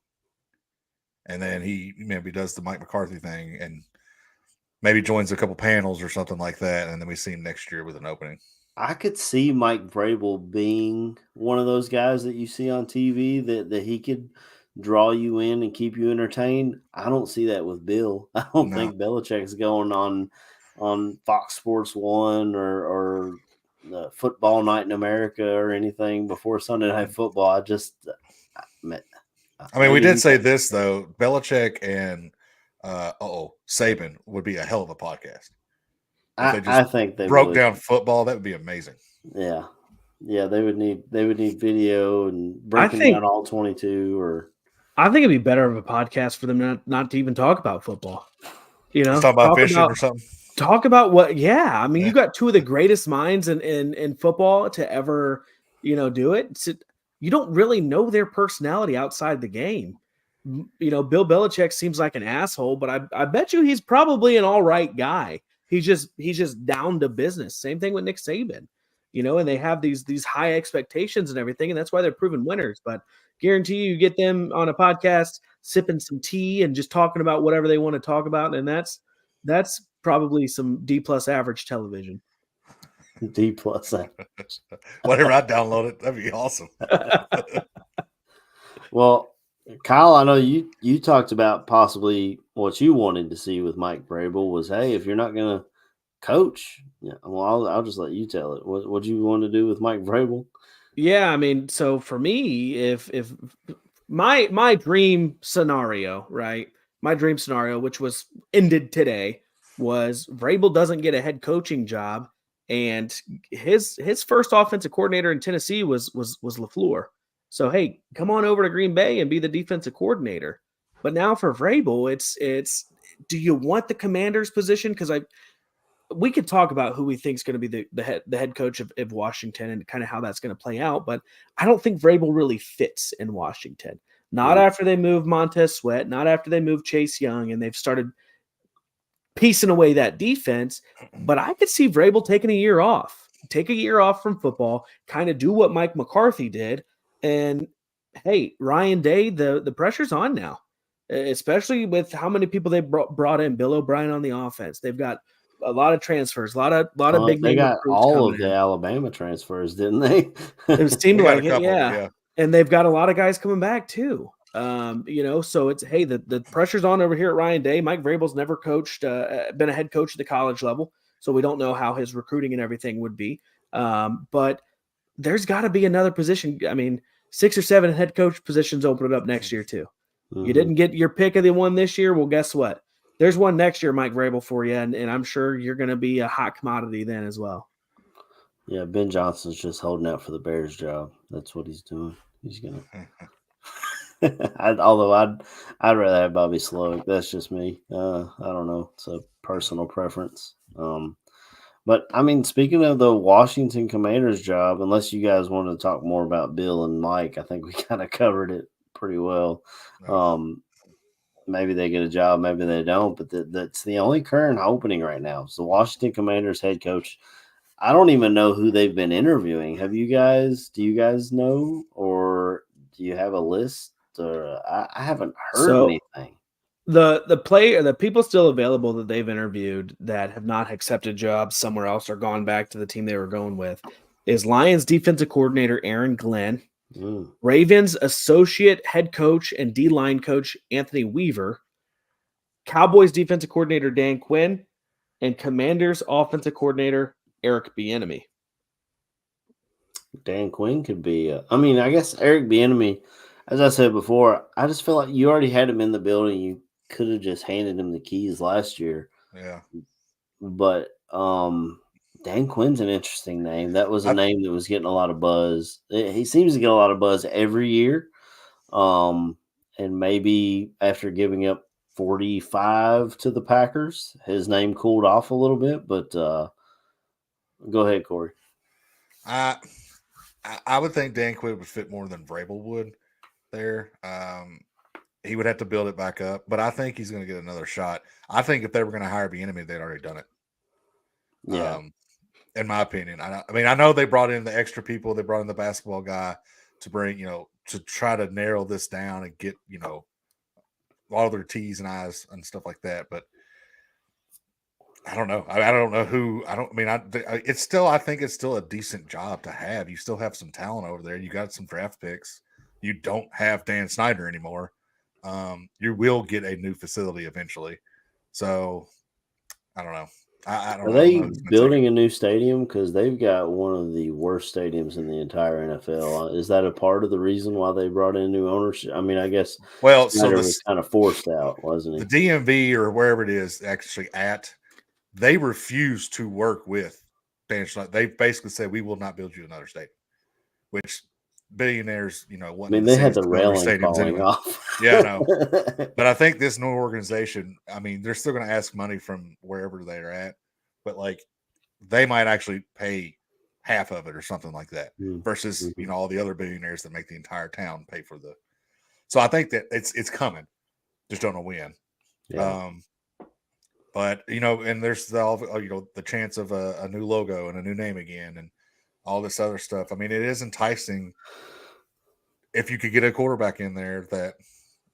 And then he maybe does the Mike McCarthy thing and maybe joins a couple panels or something like that. And then we see him next year with an opening. I could see Mike Vrabel being one of those guys that you see on TV that he could draw you in and keep you entertained. I don't see that with Bill. I don't think Belichick's going on Fox Sports 1 or Football Night in America or anything before Sunday Night Football. I mean, we did say this though. Belichick and Saban would be a hell of a podcast. I think they broke down football. That would be amazing. Yeah, they would need video and breaking down all 22. Or I think it'd be better of a podcast for them not to even talk about football. You know, talk about fishing or something. Talk about what? Yeah, I mean, you got two of the greatest minds in football to ever, do it. you don't really know their personality outside the game. Bill Belichick seems like an asshole, but I bet you he's probably an all right guy. He's just down to business. Same thing with Nick Saban, and they have these high expectations and everything, and that's why they're proven winners. But guarantee you get them on a podcast sipping some tea and just talking about whatever they want to talk about, and that's probably some D plus average television. D plus. Whatever, I download it. That'd be awesome. Well, Kyle, I know you talked about possibly what you wanted to see with Mike Vrabel was, hey, if you're not going to coach, well, I'll just let you tell it. What you want to do with Mike Vrabel? Yeah, I mean, so for me, if my dream scenario, right? My dream scenario, which was ended today, was Vrabel doesn't get a head coaching job, and his first offensive coordinator in Tennessee was LaFleur. So hey, come on over to Green Bay and be the defensive coordinator. But now for Vrabel, it's do you want the Commander's position? Because we could talk about who we think is going to be the head coach of Washington and kind of how that's going to play out. But I don't think Vrabel really fits in Washington. Not after they moved Montez Sweat, not after they moved Chase Young, and they've started piecing away that defense. But I could see Vrabel taking a year off, take a year off from football, kind of do what Mike McCarthy did. And hey, Ryan Day, the pressure's on now, especially with how many people they brought in. Bill O'Brien on the offense. They've got a lot of transfers, a lot of big. They got all of the Alabama transfers, didn't they? It seemed like it, yeah. And they've got a lot of guys coming back too. So it's hey, the pressure's on over here at Ryan Day. Mike Vrabel's never coached, been a head coach at the college level, so we don't know how his recruiting and everything would be. But there's got to be another position. I mean, 6 or 7 head coach positions open up next year too. Mm-hmm. You didn't get your pick of the one this year. Well, guess what? There's one next year, Mike Vrabel, for you, and I'm sure you're going to be a hot commodity then as well. Yeah, Ben Johnson's just holding out for the Bears job. That's what he's doing. He's going to. Although I'd rather have Bobby Slowick. That's just me. I don't know. It's a personal preference. But I mean, speaking of the Washington Commanders job, unless you guys want to talk more about Bill and Mike, I think we kind of covered it pretty well. Maybe they get a job, maybe they don't, but that's the only current opening right now. So Washington Commanders head coach. I don't even know who they've been interviewing. Do you guys know, or do you have a list? Or I haven't heard anything. The people still available that they've interviewed that have not accepted jobs somewhere else or gone back to the team they were going with is Lions defensive coordinator Aaron Glenn, Ravens associate head coach and D-line coach Anthony Weaver, Cowboys defensive coordinator Dan Quinn, and Commanders offensive coordinator Eric Bieniemy. Dan Quinn could be. I guess Eric Bieniemy, as I said before, I just feel like you already had him in the building. You could have just handed him the keys last year. Yeah. But Dan Quinn's an interesting name. That was a name that was getting a lot of buzz. He seems to get a lot of buzz every year. And maybe after giving up 45 to the Packers, his name cooled off a little bit. But go ahead, Corey. I would think Dan Quinn would fit more than Vrabel would there. He would have to build it back up, but I think he's going to get another shot. I think if they were going to hire Bieniemy, they'd already done it. Yeah. In my opinion. I know they brought in the extra people. They brought in the basketball guy to bring, to try to narrow this down and get, all their T's and I's and stuff like that. But I don't know. I don't know who. I think it's still a decent job to have. You still have some talent over there. You got some draft picks. You don't have Dan Snyder anymore. You will get a new facility eventually. So I don't know. Are they building a new stadium? Because they've got one of the worst stadiums in the entire NFL. Is that a part of the reason why they brought in new ownership? I mean, I guess Snyder was kind of forced out, wasn't he? The DMV or wherever it is actually they refuse to work with Dan Snyder. They basically said, we will not build you another stadium, which billionaires, they had the railing falling off. Yeah, I know. But I think this new organization, they're still going to ask money from wherever they're at, but they might actually pay half of it or something like that, versus Mm-hmm. all the other billionaires that make the entire town pay for the. So I think that it's coming. Just don't know when. Yeah. But and there's the chance of a new logo and a new name again and all this other stuff. I mean, it is enticing if you could get a quarterback in there that.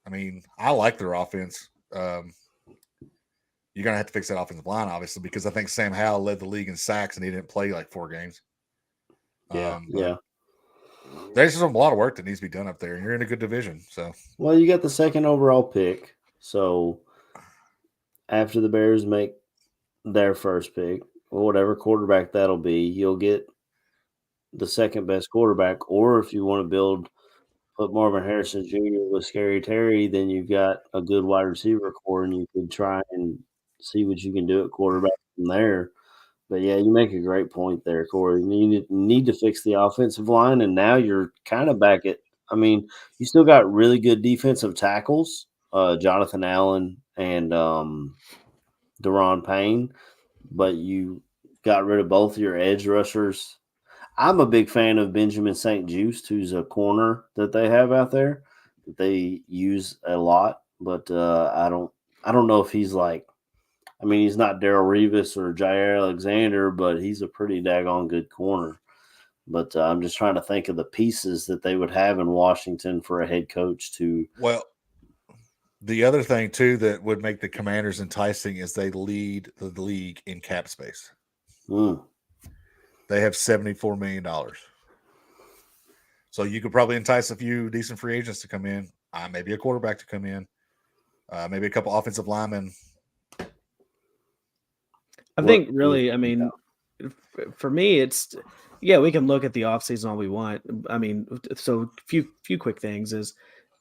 I mean, I like their offense. You're gonna have to fix that offensive line, obviously, because I think Sam Howell led the league in sacks and he didn't play like 4 games. Yeah. But there's just a lot of work that needs to be done up there, and you're in a good division. So, well, you got the second overall pick. So after the Bears make their first pick, or whatever quarterback that'll be, you'll get the second best quarterback. Or if you want to put Marvin Harrison Jr. with Scary Terry, then you've got a good wide receiver core, and you could try and see what you can do at quarterback from there. But yeah, you make a great point there, Corey. You need to fix the offensive line, and now you're kind of back at. I mean, you still got really good defensive tackles, Jonathan Allen and Deron Payne, but you got rid of both your edge rushers. I'm a big fan of Benjamin St. Juste, who's a corner that they have out there that they use a lot, but I don't know if he's like. I mean, he's not Darrell Revis or Jair Alexander, but he's a pretty daggone good corner. But I'm just trying to think of the pieces that they would have in Washington for a head coach to. well, the other thing too that would make the Commanders enticing is they lead the league in cap space. They have $74 million. So you could probably entice a few decent free agents to come in, maybe a quarterback to come in, maybe a couple offensive linemen. I think really, I mean, for me, it's we can look at the offseason all we want. I mean, so few quick things is,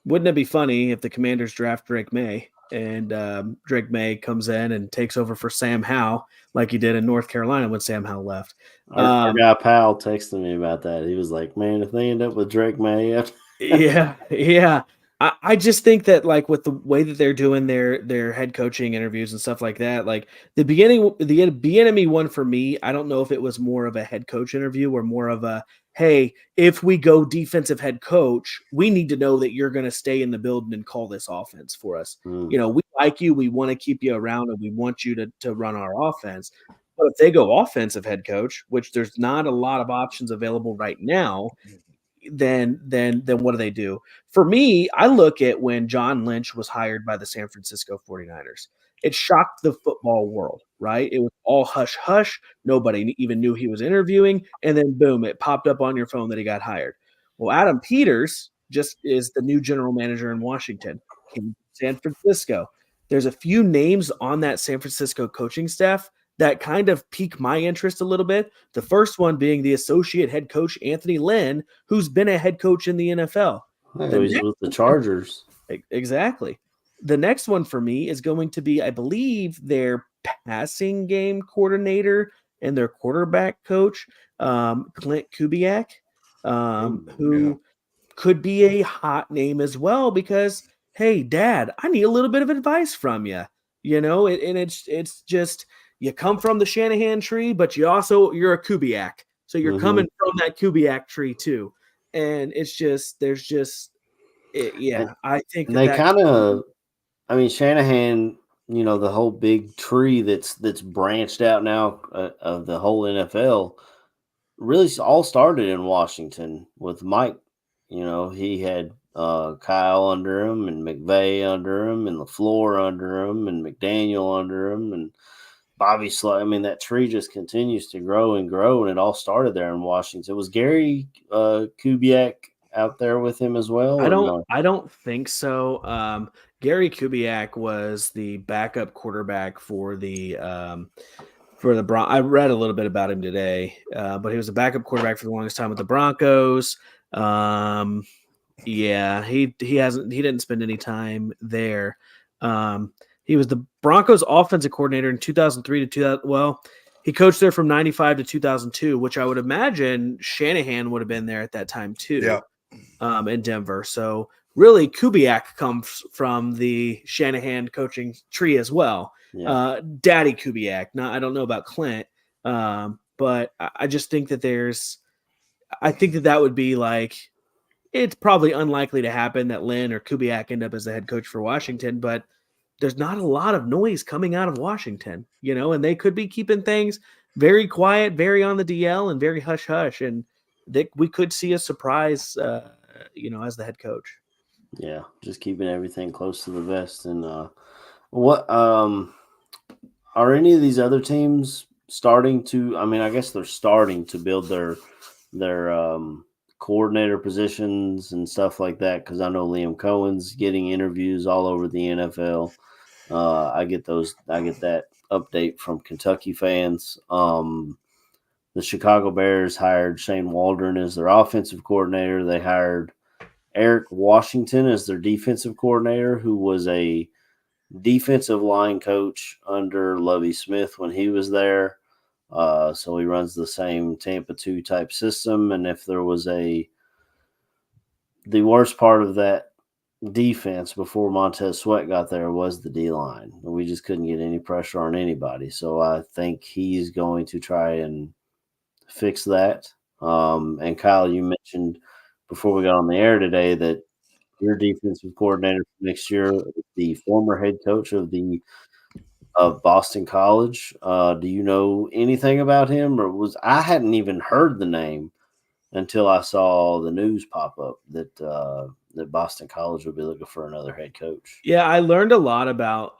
wouldn't it be funny if the Commanders draft Drake May and Drake May comes in and takes over for Sam Howell like he did in North Carolina when Sam Howell left? Our guy Powell texted me about that. He was like, "Man, if they end up with Drake May, yeah. I just think that, like, with the way that they're doing their head coaching interviews and stuff like that, like the Bieniemy one for me, I don't know if it was more of a head coach interview or more of a, hey, if we go defensive head coach, we need to know that you're going to stay in the building and call this offense for us. We like you, we want to keep you around, and we want you to run our offense. But if they go offensive head coach, which there's not a lot of options available right now, then what do? For me, I look at when John Lynch was hired by the San Francisco 49ers. It shocked the football world, right? It was all hush hush. Nobody even knew he was interviewing. And then boom, it popped up on your phone that he got hired. Well, Adam Peters just is the new general manager in Washington, came to San Francisco. There's a few names on that San Francisco coaching staff that kind of pique my interest a little bit. The first one being the associate head coach, Anthony Lynn, who's been a head coach in the NFL. He's with the Chargers. Exactly. The next one for me is going to be, I believe, their passing game coordinator and their quarterback coach, Clint Kubiak, who could be a hot name as well because, hey, Dad, I need a little bit of advice from you. And it's just, you come from the Shanahan tree, but you're a Kubiak. So you're coming from that Kubiak tree too. And it's just, I think they kind of, I mean, Shanahan, the whole big tree that's branched out now of the whole NFL really all started in Washington with Mike. He had Kyle under him and McVay under him and LaFleur under him and McDaniel under him and Bobby Slay. I mean, that tree just continues to grow and grow, and it all started there in Washington. Was Gary Kubiak out there with him as well? I don't think so. Gary Kubiak was the backup quarterback for the Broncos. I read a little bit about him today, but he was a backup quarterback for the longest time with the Broncos. He didn't spend any time there. He was the Broncos offensive coordinator in 2003 to 2000. Well, he coached there from 95 to 2002, which I would imagine Shanahan would have been there at that time too. In Denver. So really, Kubiak comes from the Shanahan coaching tree as well. Daddy Kubiak. Now, I don't know about Clint, but I just think that I think that would be like, it's probably unlikely to happen that Lynn or Kubiak end up as the head coach for Washington, but there's not a lot of noise coming out of Washington, and they could be keeping things very quiet, very on the DL, and very hush hush, and we could see a surprise, as the head coach. Yeah, just keeping everything close to the vest. And what are any of these other teams starting to? I mean, I guess they're starting to build their coordinator positions and stuff like that. Because I know Liam Cohen's getting interviews all over the NFL. I get that update from Kentucky fans. The Chicago Bears hired Shane Waldron as their offensive coordinator. They hired Eric Washington as their defensive coordinator, who was a defensive line coach under Lovie Smith when he was there. So he runs the same Tampa 2 type system. And if there was the worst part of that defense before Montez Sweat got there was the D line. We just couldn't get any pressure on anybody. So I think he's going to try and fix that. And Kyle, you mentioned before we got on the air today that your defensive coordinator for next year is the former head coach of Boston College. Do you know anything about him, or I hadn't even heard the name until I saw the news pop up that Boston College would be looking for another head coach. Yeah, I learned a lot about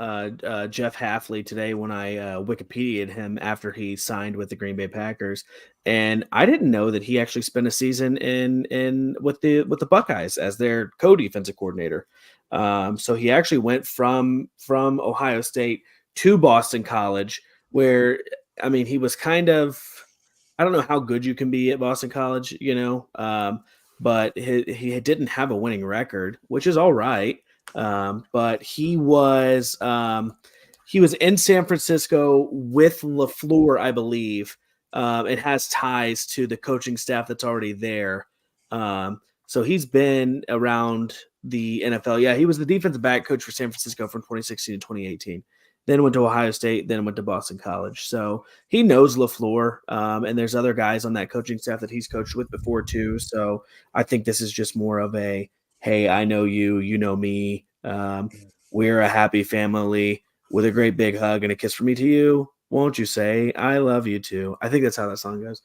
Jeff Hafley today when I Wikipedia'd him after he signed with the Green Bay Packers, and I didn't know that he actually spent a season in with the Buckeyes as their co-defensive coordinator. So he actually went from Ohio State to Boston College, where he was kind of, I don't know how good you can be at Boston College, but he didn't have a winning record, which is all right. But he was in San Francisco with LaFleur, I believe. It has ties to the coaching staff that's already there. So he's been around the NFL. Yeah, he was the defensive back coach for San Francisco from 2016 to 2018. Then went to Ohio State, then went to Boston College. So he knows LaFleur, and there's other guys on that coaching staff that he's coached with before too. So I think this is just more of a, hey, I know you, you know me. We're a happy family with a great big hug and a kiss from me to you. Won't you say I love you too? I think that's how that song goes.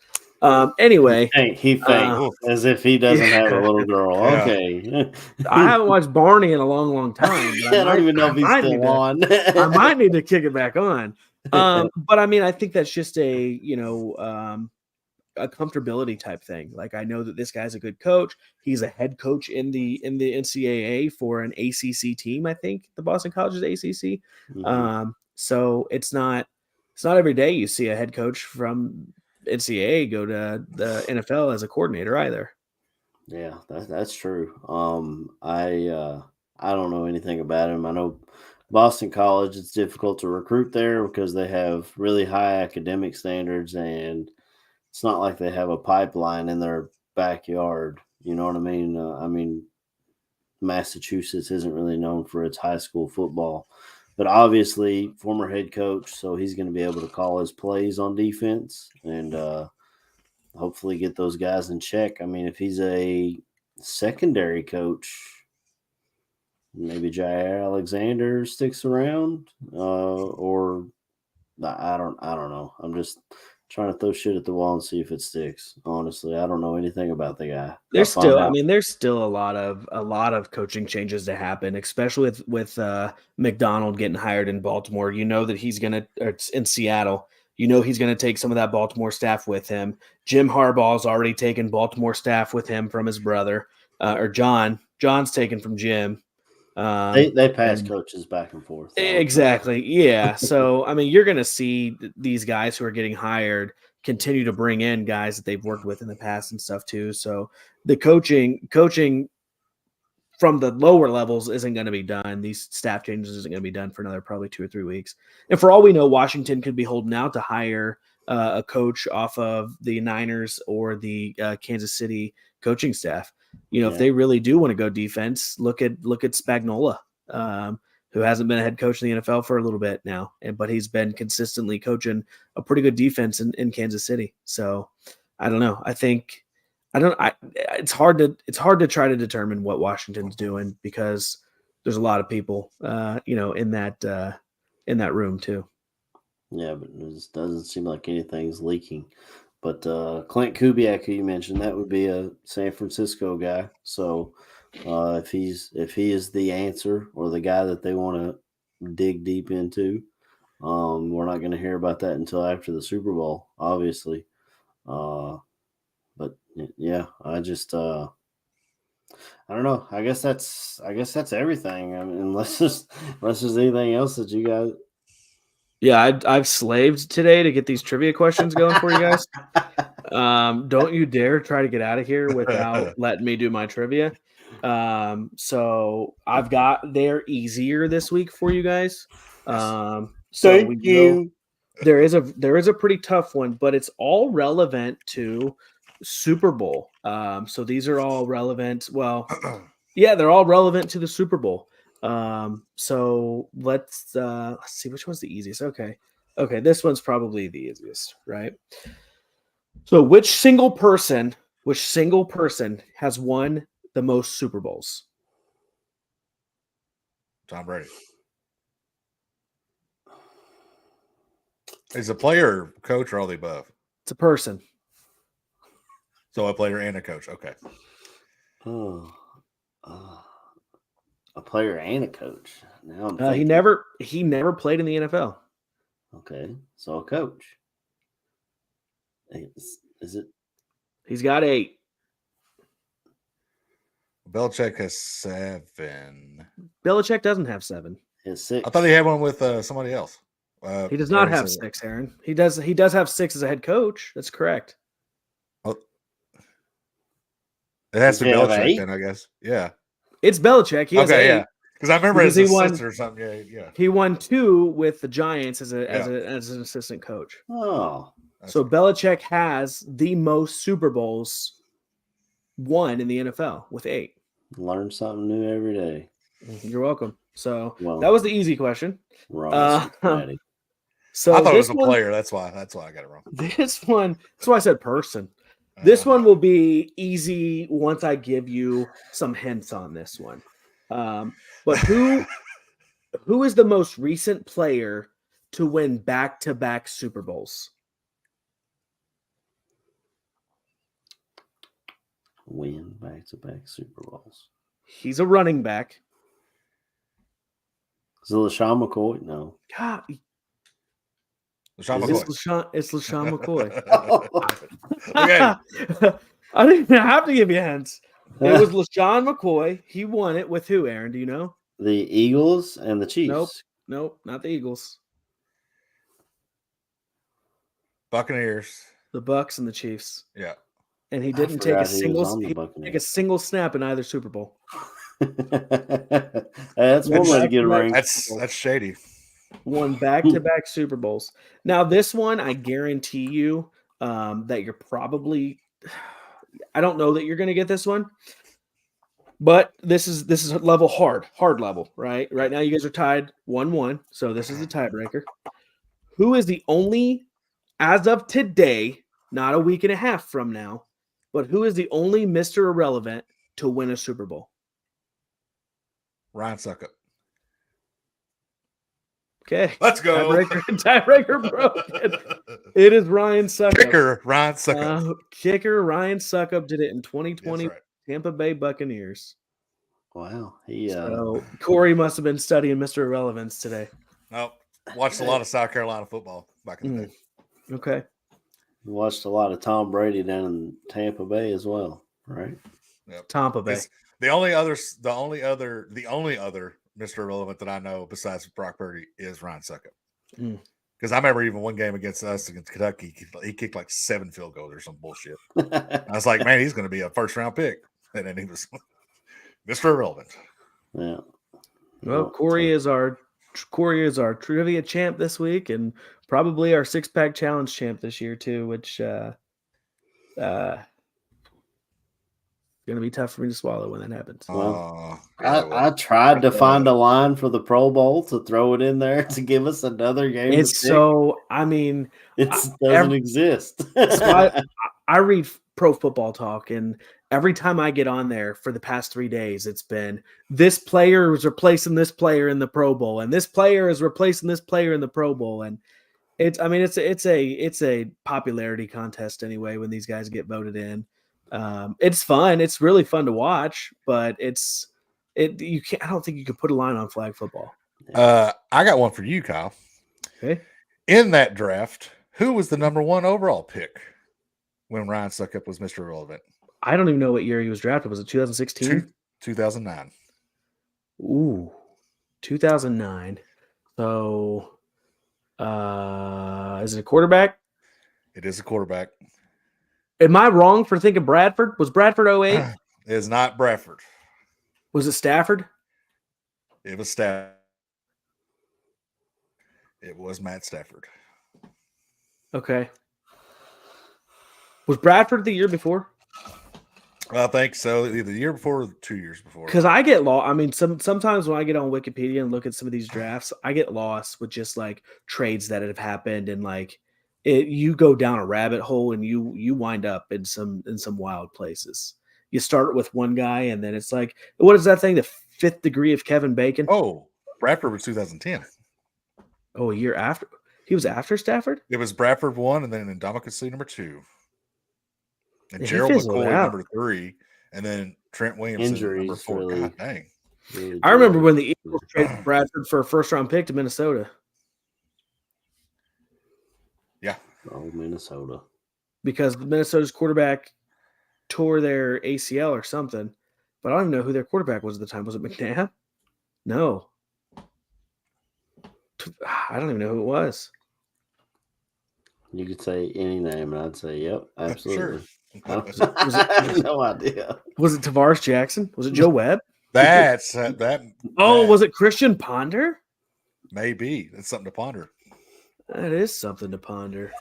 Anyway, he thinks as if he doesn't have a little girl. Yeah. Okay, I haven't watched Barney in a long, long time. I don't even know if he's still on. I might need to kick it back on. But I think that's just a comfortability type thing. Like, I know that this guy's a good coach. He's a head coach in the NCAA for an ACC team. I think the Boston College is ACC. Mm-hmm. So it's not every day you see a head coach from NCAA go to the NFL as a coordinator either. Yeah, that's true. I don't know anything about him. I know Boston College, it's difficult to recruit there because they have really high academic standards, and it's not like they have a pipeline in their backyard. You know what I mean? Massachusetts isn't really known for its high school football, but obviously former head coach, so he's going to be able to call his plays on defense and hopefully get those guys in check. I mean, if he's a secondary coach, maybe Jair Alexander sticks around, or I don't know. I'm just trying to throw shit at the wall and see if it sticks. Honestly, I don't know anything about the guy. There's still a lot of coaching changes to happen, especially with McDonald getting hired in Baltimore. You know that it's in Seattle. You know he's going to take some of that Baltimore staff with him. Jim Harbaugh's already taken Baltimore staff with him from his brother, or John. John's taken from Jim. They pass coaches back and forth. Exactly. Yeah. So, you're going to see these guys who are getting hired continue to bring in guys that they've worked with in the past and stuff too. So the coaching from the lower levels isn't going to be done. These staff changes isn't going to be done for another probably 2 or 3 weeks. And for all we know, Washington could be holding out to hire a coach off of the Niners or the Kansas City coaching staff. If they really do want to go defense, look at Spagnuolo. who hasn't been a head coach in the NFL for a little bit now, but he's been consistently coaching a pretty good defense in Kansas City. So I don't know. It's hard to try to determine what Washington's doing because there's a lot of people, in that room too. Yeah, but it doesn't seem like anything's leaking. But Clint Kubiak, who you mentioned, that would be a San Francisco guy. So if he is the answer or the guy that they want to dig deep into, we're not going to hear about that until after the Super Bowl, obviously. But yeah, I don't know. I guess that's everything. I mean, unless there's anything else that you guys. Yeah, I've slaved today to get these trivia questions going for you guys. Don't you dare try to get out of here without letting me do my trivia. So I've got they're easier this week for you guys. Thank you. There is a pretty tough one, but it's all relevant to Super Bowl. So these are all relevant. Well, yeah, they're all relevant to the Super Bowl. So let's see which one's the easiest. Okay, this one's probably the easiest, right? So which single person has won the most Super Bowls? Tom Brady. Is a player, coach, or all the above? It's a person. So a player and a coach. Okay. A player and a coach. Now I'm he never played in the NFL. Okay, so a coach. Is it? He's got 8. Belichick has 7. Belichick doesn't have 7. He has 6. I thought he had one with somebody else. He does not have 6, Aaron. He does have 6 as a head coach. That's correct. Oh. It has to be Belichick then, I guess. Yeah. It's Belichick. He has 8. Yeah. Because I remember as an assistant or something. Yeah. He won 2 with the Giants as an assistant coach. Oh. So Belichick has the most Super Bowls won in the NFL with 8. Learn something new every day. You're welcome. So that was the easy question. Right. So I thought it was a player. That's why I got it wrong. This one, that's why I said person. This one will be easy once I give you some hints on this one. But who is the most recent player to win back-to-back Super Bowls? Win back-to-back Super Bowls. He's a running back. Is it LaShawn McCoy? No. God. LaShawn McCoy. It's LaShawn McCoy. Okay. I didn't even have to give you hints. It was LaShawn McCoy. He won it with who, Aaron? Do you know? The Eagles and the Chiefs. Nope, not the Eagles. Buccaneers. The Bucks and the Chiefs. Yeah. And he didn't take a single snap in either Super Bowl. That's one way to get a ring. That's shady. Won back-to-back Super Bowls. Now, this one, I guarantee you that you're probably – I don't know that you're going to get this one. But this is level hard level, right? Right now you guys are tied 1-1, so this is the tiebreaker. Who is the only, as of today, not a week and a half from now, but who is the only Mr. Irrelevant to win a Super Bowl? Ryan Suckup. Okay. Let's go. Tiebreaker broken. It is Ryan Suckup. Kicker, Ryan Suckup. Kicker, Ryan Suckup did it in 2020. Right. Tampa Bay Buccaneers. Wow. So Corey must have been studying Mr. Irrelevance today. Nope. Watched a lot of South Carolina football back in the day. Okay. Watched a lot of Tom Brady down in Tampa Bay as well, right? Yep. Tampa Bay. The only other Mr. Irrelevant that I know besides Brock Purdy is Ryan Suckup. Because I remember even one game against us against Kentucky, he kicked like 7 field goals or some bullshit. I was like, man, he's going to be a first round pick. And then he was Mr. Irrelevant. Yeah. Well, Corey is our trivia champ this week and probably our 6-pack challenge champ this year too, which going to be tough for me to swallow when that happens. Well, yeah, I tried to find a line for the Pro Bowl to throw it in there to give us another game. It's so, I mean, it doesn't exist. So I read Pro Football Talk, and every time I get on there for the past 3 days, it's been this player is replacing this player in the Pro Bowl, and this player is replacing this player in the Pro Bowl, and it's a popularity contest anyway when these guys get voted in. It's fun. It's really fun to watch, but I don't think you could put a line on flag football. I got one for you, Kyle. Okay. In that draft, who was the number 1 overall pick when Ryan Suckup was Mr. Irrelevant? I don't even know what year he was drafted. Was it 2016? 2009. Ooh, 2009. So, is it a quarterback? It is a quarterback. Am I wrong for thinking Bradford? Was Bradford 08? It is not Bradford. Was it Stafford? It was Stafford. It was Matt Stafford. Okay. Was Bradford the year before? I think so. Either the year before or 2 years before. Because I get lost. I mean, sometimes when I get on Wikipedia and look at some of these drafts, I get lost with just like trades that have happened, and like you go down a rabbit hole and you wind up in some wild places. You start with one guy, and then it's like, what is that thing? The Fifth Degree of Kevin Bacon? Oh, Bradford was 2010. Oh, a year after. He was after Stafford? It was Bradford 1, and then Ndamukong number 2. And He Gerald fizzled McCoy out. number 3, and then Trent Williamson number Injuries, 4. really. God dang. Really I remember when the Eagles traded Bradford for a first-round pick to Minnesota Yeah. Oh, Minnesota. because Minnesota's quarterback tore their ACL or something. But I don't even know who their quarterback was at the time. Was it McNabb? No. I don't even know who it was. You could say any name, and I'd say, "Yep, absolutely." Sure. I have no idea. Was it Tavares Jackson? Was it Joe Webb? That's that. Oh, that was it Christian Ponder? Maybe. That's something to ponder. That is something to ponder.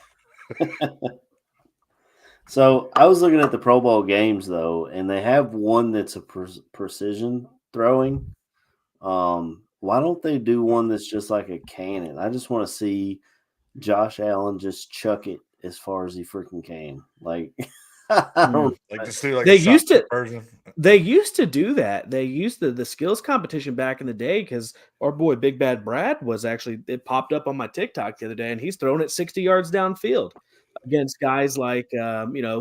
So I was looking at the Pro Bowl games though, and they have one that's a precision throwing. Why don't they do one that's just like a cannon? I just want to see Josh Allen just chuck it as far as he freaking can. Like, I don't. Like just do like They a shot used to- version. They used to do that. They used the skills competition back in the day because our boy Big Bad Brad was actually, it popped up on my TikTok the other day, and he's throwing it 60 yards downfield against guys like Flutie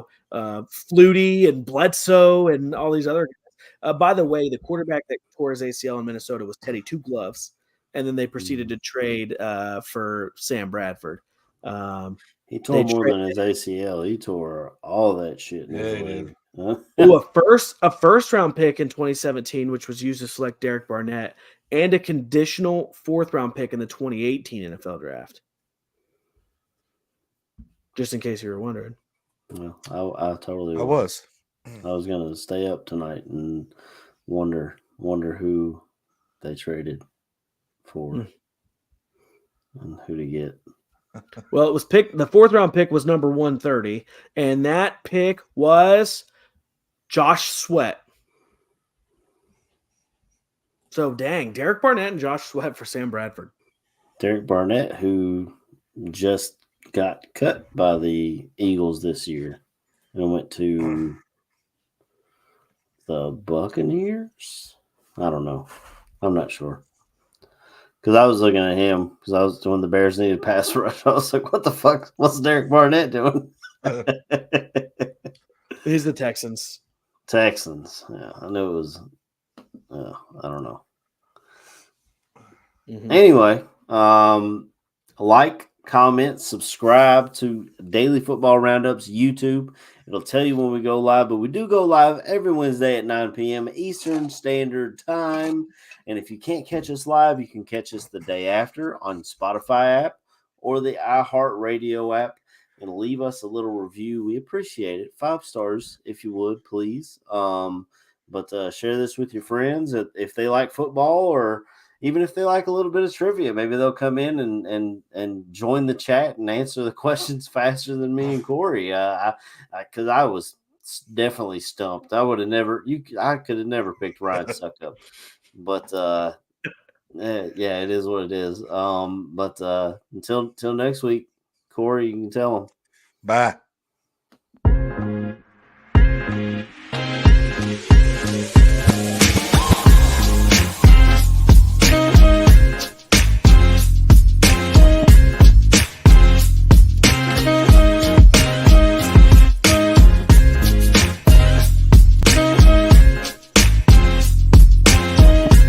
and Bledsoe and all these other guys. By the way, the quarterback that tore his ACL in Minnesota was Teddy Two Gloves, and then they proceeded to trade for Sam Bradford. He tore more than his ACL. He tore all that shit in Yeah, his he leg. did. Huh? A first round pick in 2017, which was used to select Derek Barnett, and a conditional 4th round pick in the 2018 NFL draft. Just in case you were wondering. Well, I totally I was. I was gonna stay up tonight and wonder who they traded for and who to get. Well, it was picked. The 4th round pick was number 130, and that pick was Josh Sweat. So, dang, Derek Barnett and Josh Sweat for Sam Bradford. Derek Barnett, who just got cut by the Eagles this year and went to the Buccaneers. I don't know. I'm not sure. Because I was looking at him because I was when the Bears needed pass rush. I was like, what the fuck? What's Derek Barnett doing? He's the Texans. Texans. Yeah, I knew it was. I don't know. Mm-hmm. Anyway, like, comment, subscribe to Daily Football Roundups YouTube. It'll tell you when we go live, but we do go live every Wednesday at 9 p.m. Eastern Standard Time. And if you can't catch us live, you can catch us the day after on Spotify app or the iHeartRadio app and leave us a little review. We appreciate it. 5 stars, if you would, please. But share this with your friends if they like football, or even if they like a little bit of trivia. Maybe they'll come in and join the chat and answer the questions faster than me and Corey. Because I was definitely stumped. I would have never. I could have never picked Ryan Suckup, but yeah, it is what it is. But until next week, Corey, you can tell them. Bye.